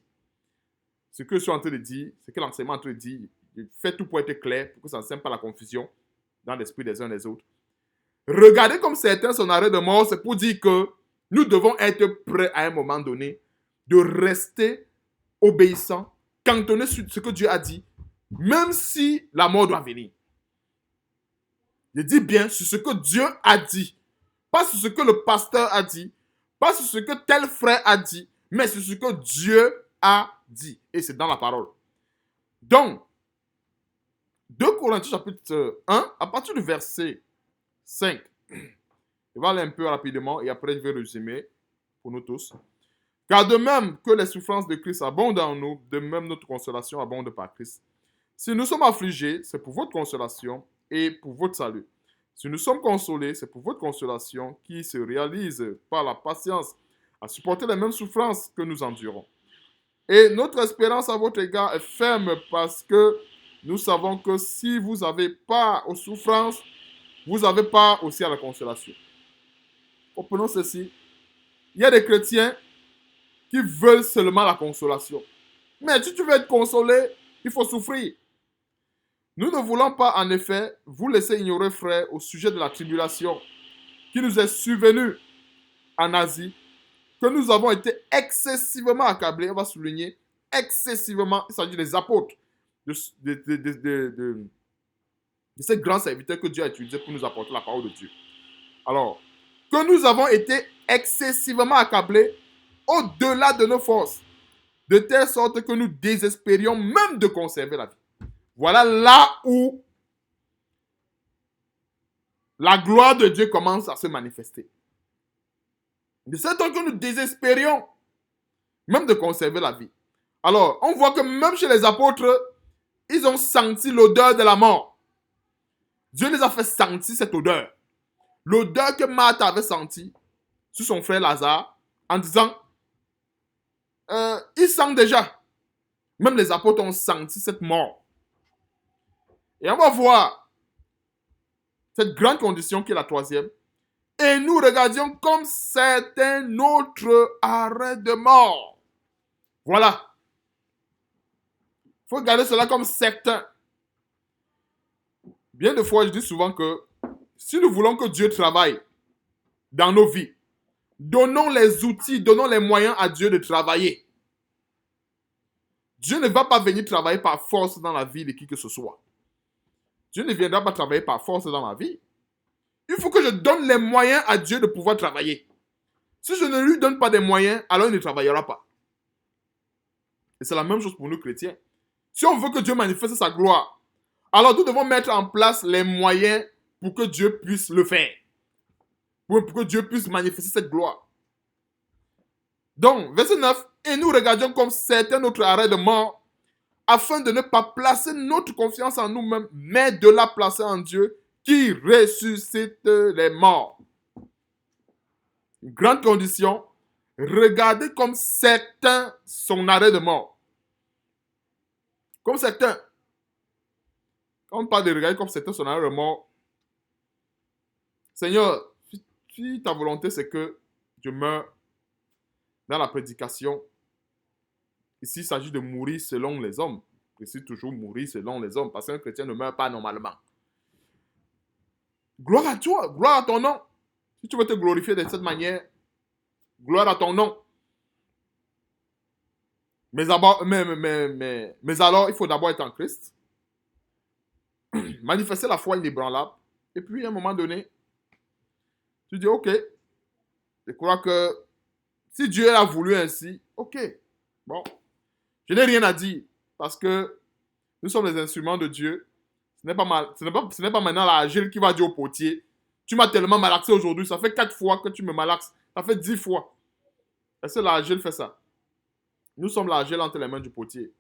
Ce que je suis en train de dire, c'est que l'enseignement est en train de dire, fait tout pour être clair, pour que ça ne sème pas la confusion dans l'esprit des uns des autres. Regardez comme certains son arrêt de mort, c'est pour dire que nous devons être prêts à un moment donné de rester obéissants, cantonnés sur ce que Dieu a dit, même si la mort doit venir. Je dis bien sur ce que Dieu a dit, pas sur ce que le pasteur a dit, pas sur ce que tel frère a dit, mais sur ce que Dieu a dit. Et c'est dans la parole. Donc, 2 Corinthiens chapitre 1, à partir du verset 5. Je vais aller un peu rapidement et après je vais résumer pour nous tous. Car de même que les souffrances de Christ abondent en nous, de même notre consolation abonde par Christ. Si nous sommes affligés, c'est pour votre consolation et pour votre salut. Si nous sommes consolés, c'est pour votre consolation qui se réalise par la patience à supporter les mêmes souffrances que nous endurons. Et notre espérance à votre égard est ferme parce que nous savons que si vous n'avez pas aux souffrances, vous n'avez pas aussi à la consolation. Comprenons ceci. Il y a des chrétiens qui veulent seulement la consolation. Mais si tu veux être consolé, il faut souffrir. Nous ne voulons pas, en effet, vous laisser ignorer, frères, au sujet de la tribulation qui nous est survenue en Asie, que nous avons été excessivement accablés. On va souligner excessivement. Il s'agit des apôtres, de ces grands serviteurs que Dieu a utilisés pour nous apporter la parole de Dieu. Alors, que nous avons été excessivement accablés au-delà de nos forces, de telle sorte que nous désespérions même de conserver la vie. Voilà là où la gloire de Dieu commence à se manifester. De cette sorte que nous désespérions même de conserver la vie. Alors, on voit que même chez les apôtres, ils ont senti l'odeur de la mort. Dieu les a fait sentir cette odeur. L'odeur que Marthe avait sentie sur son frère Lazare en disant, il sent déjà. Même les apôtres ont senti cette mort. Et on va voir cette grande condition qui est la troisième. Et nous regardions comme certain notre arrêt de mort. Voilà. Il faut regarder cela comme certain. Bien de fois, je dis souvent que si nous voulons que Dieu travaille dans nos vies, donnons les outils, donnons les moyens à Dieu de travailler. Dieu ne va pas venir travailler par force dans la vie de qui que ce soit. Dieu ne viendra pas travailler par force dans ma vie. Il faut que je donne les moyens à Dieu de pouvoir travailler. Si je ne lui donne pas des moyens, alors il ne travaillera pas. Et c'est la même chose pour nous chrétiens. Si on veut que Dieu manifeste sa gloire, alors nous devons mettre en place les moyens pour que Dieu puisse le faire. Pour que Dieu puisse manifester cette gloire. Donc, verset 9. Et nous regardions comme certains notre arrêt de mort, afin de ne pas placer notre confiance en nous-mêmes, mais de la placer en Dieu, qui ressuscite les morts. Une grande condition, regardez comme certains son arrêt de mort. Comme certains. Quand on parle de regarder comme certains son arrêt de mort, Seigneur, si ta volonté c'est que je meure dans la prédication, ici il s'agit de mourir selon les hommes. C'est toujours mourir selon les hommes, parce qu'un chrétien ne meurt pas normalement. Gloire à toi, gloire à ton nom. Si tu veux te glorifier de cette manière, gloire à ton nom. Mais alors, il faut d'abord être en Christ. Manifester la foi inébranlable. Et puis, à un moment donné, tu dis, ok, je crois que si Dieu a voulu ainsi, ok, bon, je n'ai rien à dire, parce que nous sommes les instruments de Dieu. Ce n'est pas maintenant l'agile qui va dire au potier, tu m'as tellement malaxé aujourd'hui, ça fait 4 fois que tu me malaxes, ça fait 10 fois. Est-ce que l'agile fait ça? Nous sommes l'argile entre les mains du potier.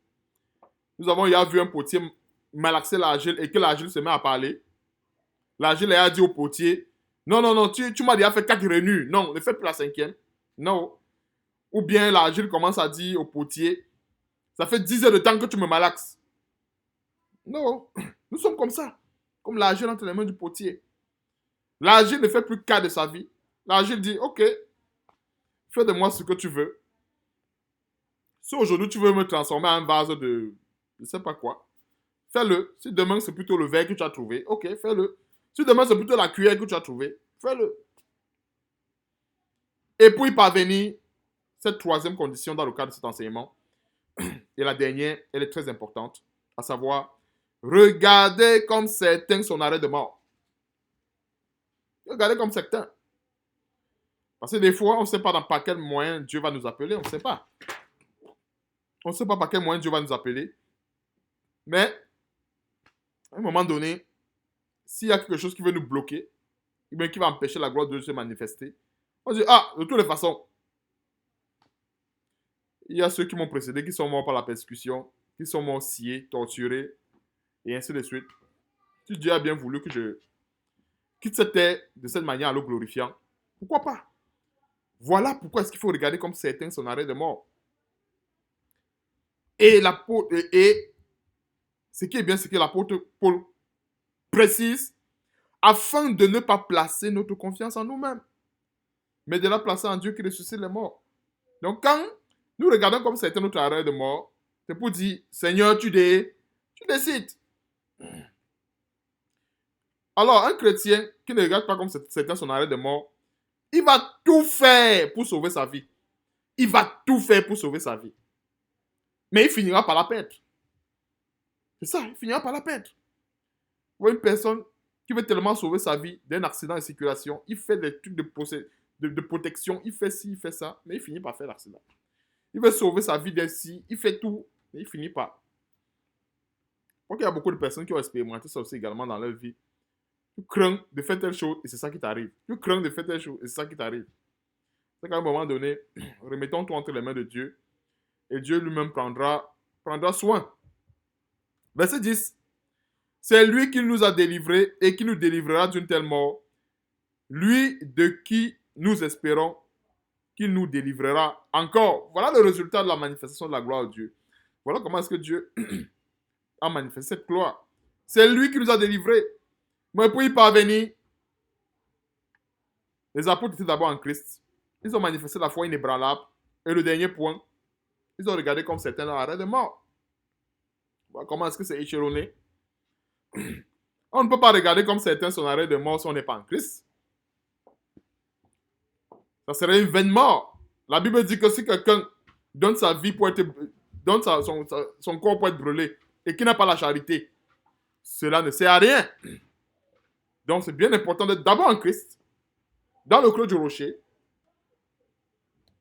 Nous avons hier vu un potier malaxer l'argile et que l'argile se met à parler. L'argile a dit au potier, non, non, non, tu m'as déjà fait 4 renus. Non, ne fais plus la 5e. Non. Ou bien l'argile commence à dire au potier, ça fait 10 heures de temps que tu me malaxes. Non, nous sommes comme ça. Comme l'argile entre les mains du potier. L'argile ne fait plus cas de sa vie. L'argile dit, ok, fais de moi ce que tu veux. Si aujourd'hui tu veux me transformer en un vase de, je ne sais pas quoi, fais-le. Si demain c'est plutôt le verre que tu as trouvé, ok, fais-le. Si demain c'est plutôt la cuillère que tu as trouvé, fais-le. Et pour y parvenir, cette troisième condition dans le cadre de cet enseignement, et la dernière, elle est très importante, à savoir, regardez comme certains son arrêt de mort. Regardez comme certains. Parce que des fois, on ne sait pas par quel moyen Dieu va nous appeler, on ne sait pas. On ne sait pas par quel moyen Dieu va nous appeler. Mais, à un moment donné, s'il y a quelque chose qui veut nous bloquer, ou bien qui va empêcher la gloire de Dieu de se manifester, on dit, ah, de toutes les façons, il y a ceux qui m'ont précédé, qui sont morts par la persécution, qui sont morts sciés, torturés, et ainsi de suite. Si Dieu a bien voulu que je quitte cette terre de cette manière en le glorifiant, pourquoi pas? Voilà pourquoi est-ce qu'il faut regarder comme certains son arrêt de mort. Et ce qui est bien, c'est que l'apôtre Paul précise, afin de ne pas placer notre confiance en nous-mêmes, mais de la placer en Dieu qui ressuscite les morts. Donc quand nous regardons comme certains notre arrêt de mort, c'est pour dire, Seigneur, tu décides. Alors, un chrétien qui ne regarde pas comme certains son arrêt de mort, il va tout faire pour sauver sa vie. Il va tout faire pour sauver sa vie. Mais il finira par la perdre. C'est ça, il finira par la perdre. Vous voyez une personne qui veut tellement sauver sa vie d'un accident de circulation, il fait des trucs de protection, il fait ci, il fait ça, mais il finit par faire l'accident. Il veut sauver sa vie d'ici, il fait tout, mais il finit pas. Donc il y a beaucoup de personnes qui ont expérimenté ça aussi également dans leur vie. Tu crains de faire telle chose et c'est ça qui t'arrive. Tu crains de faire telle chose et c'est ça qui t'arrive. C'est qu'à un moment donné, remettons tout entre les mains de Dieu et Dieu lui-même prendra soin. Verset 10. C'est lui qui nous a délivrés et qui nous délivrera d'une telle mort. Lui de qui nous espérons qu'il nous délivrera encore. Voilà le résultat de la manifestation de la gloire de Dieu. Voilà comment est-ce que Dieu a manifesté cette gloire. C'est lui qui nous a délivrés. Mais pour y parvenir, les apôtres étaient d'abord en Christ. Ils ont manifesté la foi inébranlable. Et le dernier point, ils ont regardé comme certains leur arrêt de mort. Voilà comment est-ce que c'est échelonné. On ne peut pas regarder comme certains son arrêt de mort si on n'est pas en Christ. Ça serait une vaine mort. La Bible dit que si quelqu'un donne sa vie pour être, donne son corps pour être brûlé et qui n'a pas la charité, cela ne sert à rien. Donc c'est bien important d'être d'abord en Christ, dans le creux du rocher.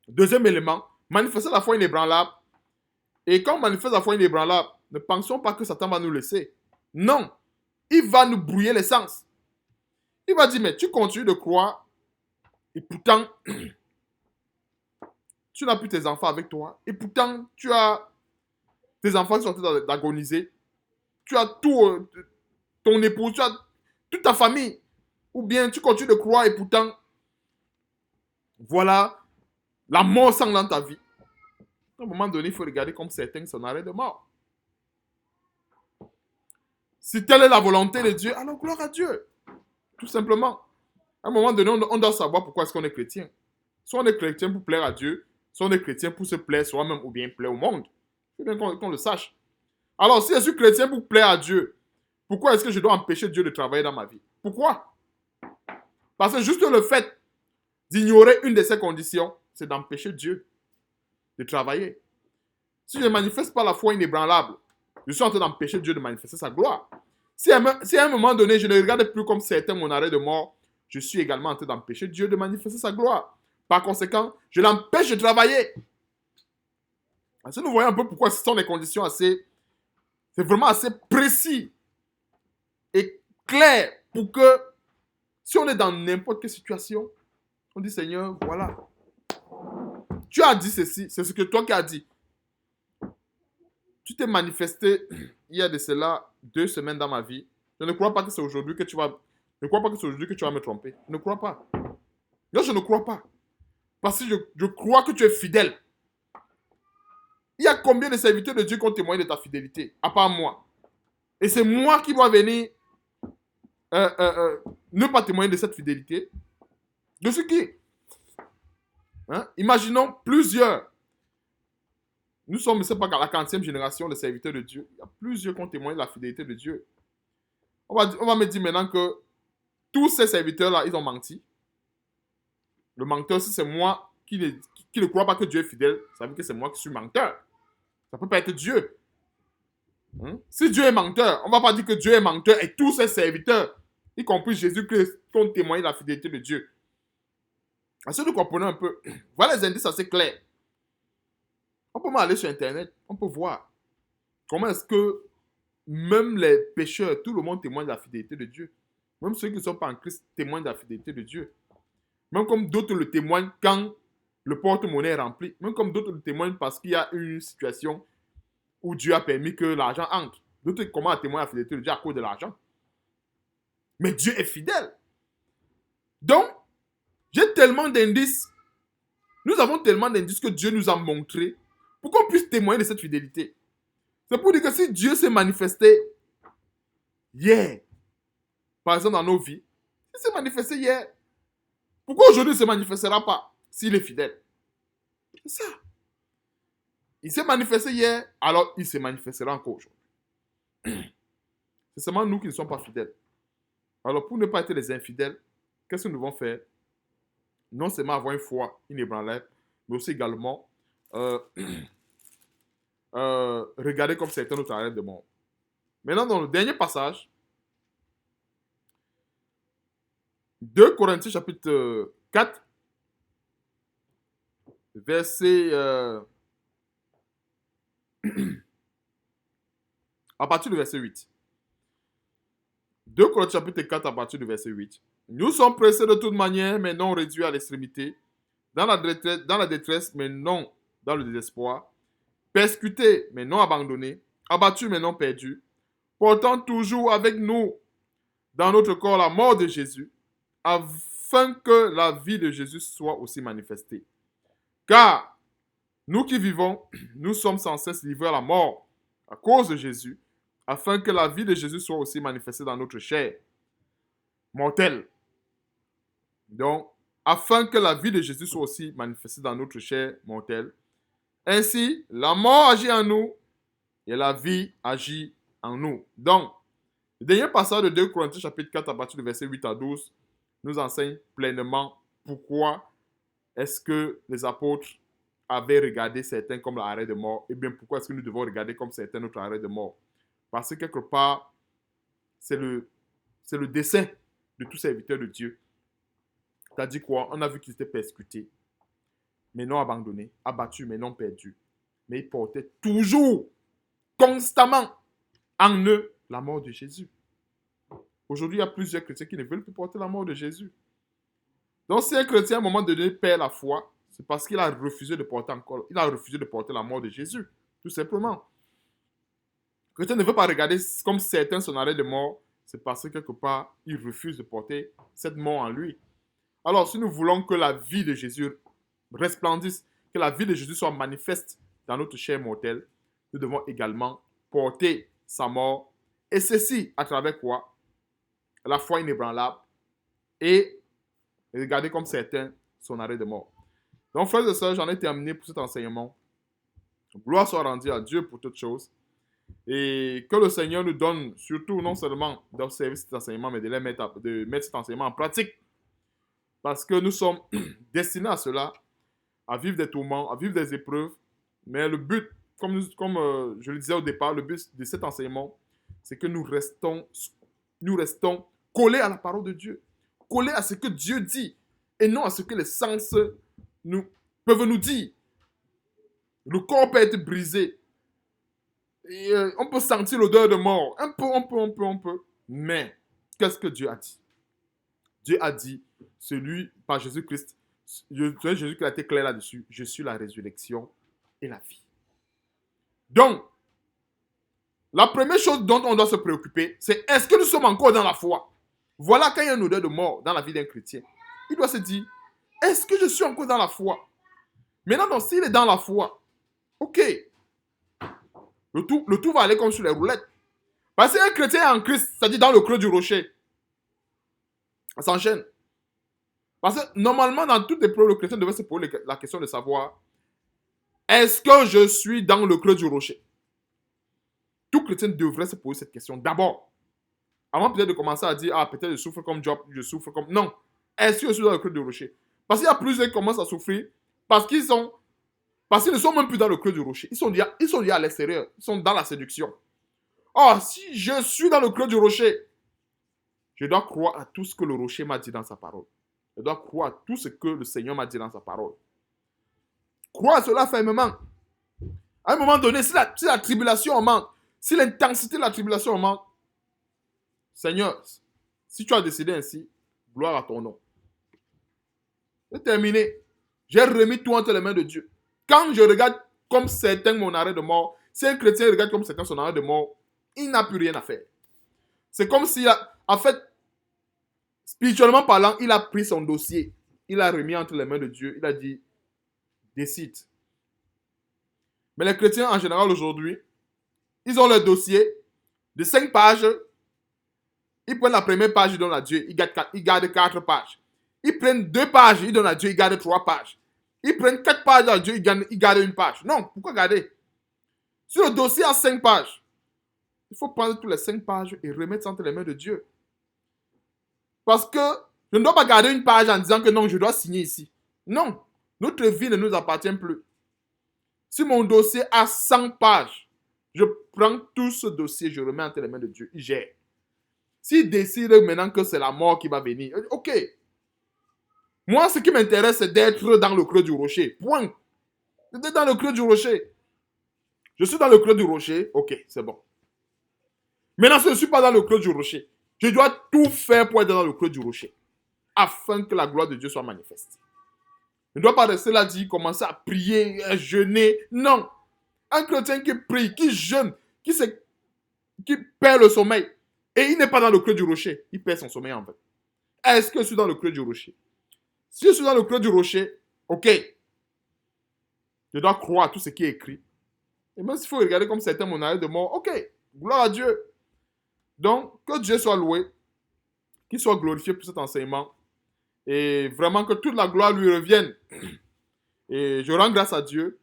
Deuxième élément, manifester la foi inébranlable. Et quand on manifeste la foi inébranlable, ne pensons pas que Satan va nous laisser. Non, il va nous brouiller les sens. Il va dire, mais tu continues de croire et pourtant, tu n'as plus tes enfants avec toi. Et pourtant, tu as tes enfants qui sont en train d'agoniser. Tu as tout, ton épouse, tu as toute ta famille. Ou bien tu continues de croire et pourtant, voilà, la mort semble dans ta vie. À un moment donné, il faut regarder comme certains son arrêt de mort. Si telle est la volonté de Dieu, alors gloire à Dieu. Tout simplement. À un moment donné, on doit savoir pourquoi est-ce qu'on est chrétien. Soit on est chrétien pour plaire à Dieu, soit on est chrétien pour se plaire soi-même ou bien plaire au monde. Il faut bien qu'on le sache. Alors, si je suis chrétien pour plaire à Dieu, pourquoi est-ce que je dois empêcher Dieu de travailler dans ma vie? Pourquoi? Parce que juste le fait d'ignorer une de ces conditions, c'est d'empêcher Dieu de travailler. Si je ne manifeste pas la foi inébranlable, je suis en train d'empêcher Dieu de manifester sa gloire. Si à un moment donné, je ne regarde plus comme certains mon arrêt de mort, je suis également en train d'empêcher Dieu de manifester sa gloire. Par conséquent, je l'empêche de travailler. Si nous voyons un peu pourquoi ce sont des conditions assez... C'est vraiment assez précis et clair pour que si on est dans n'importe quelle situation, on dit Seigneur, voilà. Tu as dit ceci, c'est ce que toi qui as dit. tu t'es manifesté il y a de cela 2 semaines dans ma vie. Je ne crois pas que c'est aujourd'hui que tu vas... Je ne crois pas que c'est aujourd'hui que tu vas me tromper. Je ne crois pas. Là, je ne crois pas. Parce que je crois que tu es fidèle. Il y a combien de serviteurs de Dieu qui ont témoigné de ta fidélité, à part moi? Et c'est moi qui dois venir ne pas témoigner de cette fidélité. De ce qui? Hein? Imaginons plusieurs. Nous sommes, c'est pas la 40e génération de serviteurs de Dieu. Il y a plusieurs qui ont témoigné de la fidélité de Dieu. On va me dire maintenant que tous ces serviteurs-là, ils ont menti. Le menteur, si c'est moi qui ne crois pas que Dieu est fidèle, ça veut dire que c'est moi qui suis menteur. Ça ne peut pas être Dieu. Hein? Si Dieu est menteur, on ne va pas dire que Dieu est menteur et tous ses serviteurs, y compris Jésus-Christ, qui ont témoigné de la fidélité de Dieu. Est-ce que nous comprenons un peu? Voilà les indices assez clairs. On peut même aller sur Internet, on peut voir comment est-ce que même les pécheurs, tout le monde témoigne de la fidélité de Dieu. Même ceux qui ne sont pas en Christ témoignent de la fidélité de Dieu. Même comme d'autres le témoignent quand le porte-monnaie est rempli. Même comme d'autres le témoignent parce qu'il y a une situation où Dieu a permis que l'argent entre. D'autres commencent à témoigner la fidélité de Dieu à cause de l'argent. Mais Dieu est fidèle. Donc, j'ai tellement d'indices. Nous avons tellement d'indices que Dieu nous a montré pour qu'on puisse témoigner de cette fidélité. C'est pour dire que si Dieu s'est manifesté hier, par exemple dans nos vies, il s'est manifesté hier, pourquoi aujourd'hui il ne se manifestera pas s'il est fidèle? C'est ça. Il s'est manifesté hier, alors il se manifestera encore aujourd'hui. C'est seulement nous qui ne sommes pas fidèles. Alors pour ne pas être des infidèles, qu'est-ce que nous devons faire? Non seulement avoir une foi inébranlable, mais aussi également regarder comme certains notre arrêt de mort. Maintenant, dans le dernier passage, 2 Corinthiens chapitre 4, verset... à partir du verset 8. 2 Corinthiens chapitre 4 à partir du verset 8. Nous sommes pressés de toute manière, mais non réduits à l'extrémité. Dans la détresse, mais non dans le désespoir. Persécutés, mais non abandonnés. Abattus, mais non perdus. Portant toujours avec nous dans notre corps la mort de Jésus, afin que la vie de Jésus soit aussi manifestée. Car nous qui vivons, nous sommes sans cesse livrés à la mort à cause de Jésus, afin que la vie de Jésus soit aussi manifestée dans notre chair mortelle. Donc, afin que la vie de Jésus soit aussi manifestée dans notre chair mortelle. Ainsi, la mort agit en nous et la vie agit en nous. Donc, le dernier passage de 2 Corinthiens chapitre 4 à partir du verset 8 à 12 nous enseigne pleinement pourquoi est-ce que les apôtres avaient regardé certains comme l'arrêt de mort et bien pourquoi est-ce que nous devons regarder comme certains notre arrêt de mort. Parce que quelque part, c'est le dessein de tous serviteurs de Dieu. C'est-à-dire quoi? On a vu qu'ils étaient persécutés, mais non abandonnés, abattus, mais non perdus. Mais ils portaient toujours, constamment, en eux, la mort de Jésus. Aujourd'hui, il y a plusieurs chrétiens qui ne veulent plus porter la mort de Jésus. Donc, si un chrétien, à un moment donné, perd la foi, c'est parce qu'il a refusé de porter la mort de Jésus, tout simplement. Le chrétien ne veut pas regarder comme certains son arrêt de mort, c'est parce que quelque part, il refuse de porter cette mort en lui. Alors, si nous voulons que la vie de Jésus resplendisse, que la vie de Jésus soit manifeste dans notre chair mortelle, nous devons également porter sa mort. Et ceci, à travers quoi? La foi inébranlable et regarder comme certains son arrêt de mort. Donc, frères et sœurs, j'en ai terminé pour cet enseignement. Gloire soit rendue à Dieu pour toutes choses. Et que le Seigneur nous donne, surtout non seulement d'observer cet enseignement, mais de mettre cet enseignement en pratique. Parce que nous sommes destinés à cela, à vivre des tourments, à vivre des épreuves. Mais le but, comme je le disais au départ, le but de cet enseignement, c'est que nous restons collés à la parole de Dieu, collés à ce que Dieu dit, et non à ce que les sens peuvent nous dire. Le corps peut être brisé. Et, on peut sentir l'odeur de mort. Un peu. Mais, qu'est-ce que Dieu a dit? Dieu a dit, par Jésus-Christ, Jésus qui a été clair là-dessus, je suis la résurrection et la vie. Donc, La première chose dont on doit se préoccuper, c'est est-ce que nous sommes encore dans la foi? Voilà quand il y a une odeur de mort dans la vie d'un chrétien. Il doit se dire, est-ce que je suis encore dans la foi? Maintenant, donc, s'il est dans la foi, ok, le tout va aller comme sur les roulettes. Parce qu'un chrétien est en Christ, c'est-à-dire dans le creux du rocher, ça s'enchaîne. Parce que normalement, dans toutes les preuves, le chrétien devait se poser la question de savoir, est-ce que je suis dans le creux du rocher? Tout chrétien devrait se poser cette question d'abord. Avant peut-être de commencer à dire, ah, peut-être je souffre comme Job, je souffre comme... Non. Est-ce que je suis dans le creux du rocher? Parce qu'il y a plusieurs qui commencent à souffrir parce qu'ils ne sont même plus dans le creux du rocher. Ils sont liés à l'extérieur. Ils sont dans la séduction. Oh, si je suis dans le creux du rocher, je dois croire à tout ce que le rocher m'a dit dans sa parole. Je dois croire à tout ce que le Seigneur m'a dit dans sa parole. Croire à cela fermement. À un moment donné, si la tribulation augmente, si l'intensité de la tribulation augmente, Seigneur, si tu as décidé ainsi, gloire à ton nom. C'est terminé. J'ai remis tout entre les mains de Dieu. Quand je regarde comme certains mon arrêt de mort, si un chrétien regarde comme certains son arrêt de mort, il n'a plus rien à faire. C'est comme si, en fait, spirituellement parlant, il a pris son dossier, il l'a remis entre les mains de Dieu, il a dit, décide. Mais les chrétiens en général aujourd'hui, ils ont leur dossier de 5 pages, ils prennent la première page, ils donnent à Dieu, ils gardent 4 pages. Ils prennent 2 pages, ils donnent à Dieu, ils gardent 3 pages. Ils prennent 4 pages à Dieu, ils gardent 1 page. Non, pourquoi garder? Si le dossier a 5 pages, il faut prendre toutes les 5 pages et remettre entre les mains de Dieu. Parce que je ne dois pas garder 1 page en disant que non, je dois signer ici. Non, notre vie ne nous appartient plus. Si mon dossier a 100 pages, je prends tout ce dossier, je remets entre les mains de Dieu, il gère. S'il décide maintenant que c'est la mort qui va venir, ok. Moi, ce qui m'intéresse, c'est d'être dans le creux du rocher. Point. D'être dans le creux du rocher. Je suis dans le creux du rocher, ok, c'est bon. Maintenant, si je ne suis pas dans le creux du rocher, je dois tout faire pour être dans le creux du rocher, afin que la gloire de Dieu soit manifeste. Je ne dois pas rester là, dire, commencer à prier, à jeûner. Non. Un chrétien qui prie, qui jeûne, qui perd le sommeil, et il n'est pas dans le creux du rocher, il perd son sommeil en fait. Est-ce que je suis dans le creux du rocher? Si je suis dans le creux du rocher, ok, je dois croire à tout ce qui est écrit. Et même s'il faut regarder comme certains mon arrêt de mort, ok, gloire à Dieu. Donc, que Dieu soit loué, qu'il soit glorifié pour cet enseignement, et vraiment que toute la gloire lui revienne. Et je rends grâce à Dieu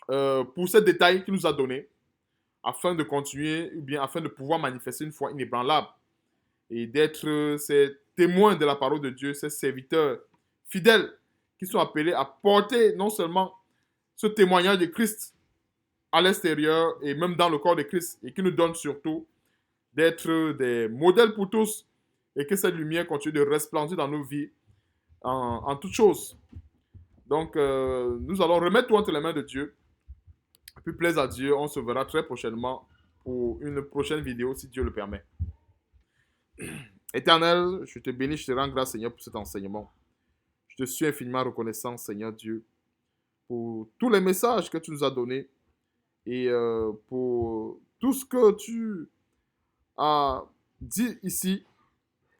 pour ces détails qu'il nous a donnés, afin de continuer, ou bien afin de pouvoir manifester une foi inébranlable, et d'être ces témoins de la parole de Dieu, ces serviteurs fidèles, qui sont appelés à porter non seulement ce témoignage de Christ à l'extérieur et même dans le corps de Christ, et qui nous donne surtout d'être des modèles pour tous, et que cette lumière continue de resplendir dans nos vies en toutes choses. Donc, nous allons remettre tout entre les mains de Dieu. Puis, plaise à Dieu, on se verra très prochainement pour une prochaine vidéo, si Dieu le permet. Éternel, je te bénis, je te rends grâce, Seigneur, pour cet enseignement. Je te suis infiniment reconnaissant, Seigneur Dieu, pour tous les messages que tu nous as donnés et pour tout ce que tu as dit ici,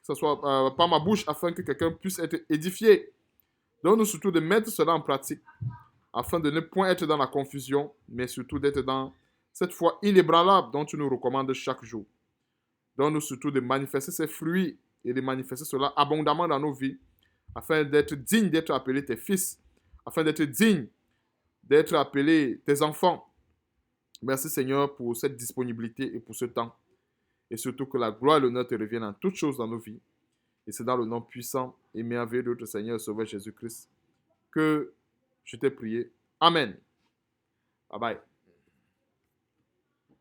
que ce soit par ma bouche, afin que quelqu'un puisse être édifié. Donne-nous surtout de mettre cela en pratique, afin de ne point être dans la confusion, mais surtout d'être dans cette foi inébranlable dont tu nous recommandes chaque jour. Donne-nous surtout de manifester ces fruits et de manifester cela abondamment dans nos vies, afin d'être digne d'être appelés tes fils, afin d'être digne d'être appelés tes enfants. Merci Seigneur pour cette disponibilité et pour ce temps. Et surtout que la gloire et l'honneur te reviennent en toutes choses dans nos vies. Et c'est dans le nom puissant et merveilleux de notre Seigneur et Sauveur Jésus-Christ que je t'ai prié. Amen. Bye bye.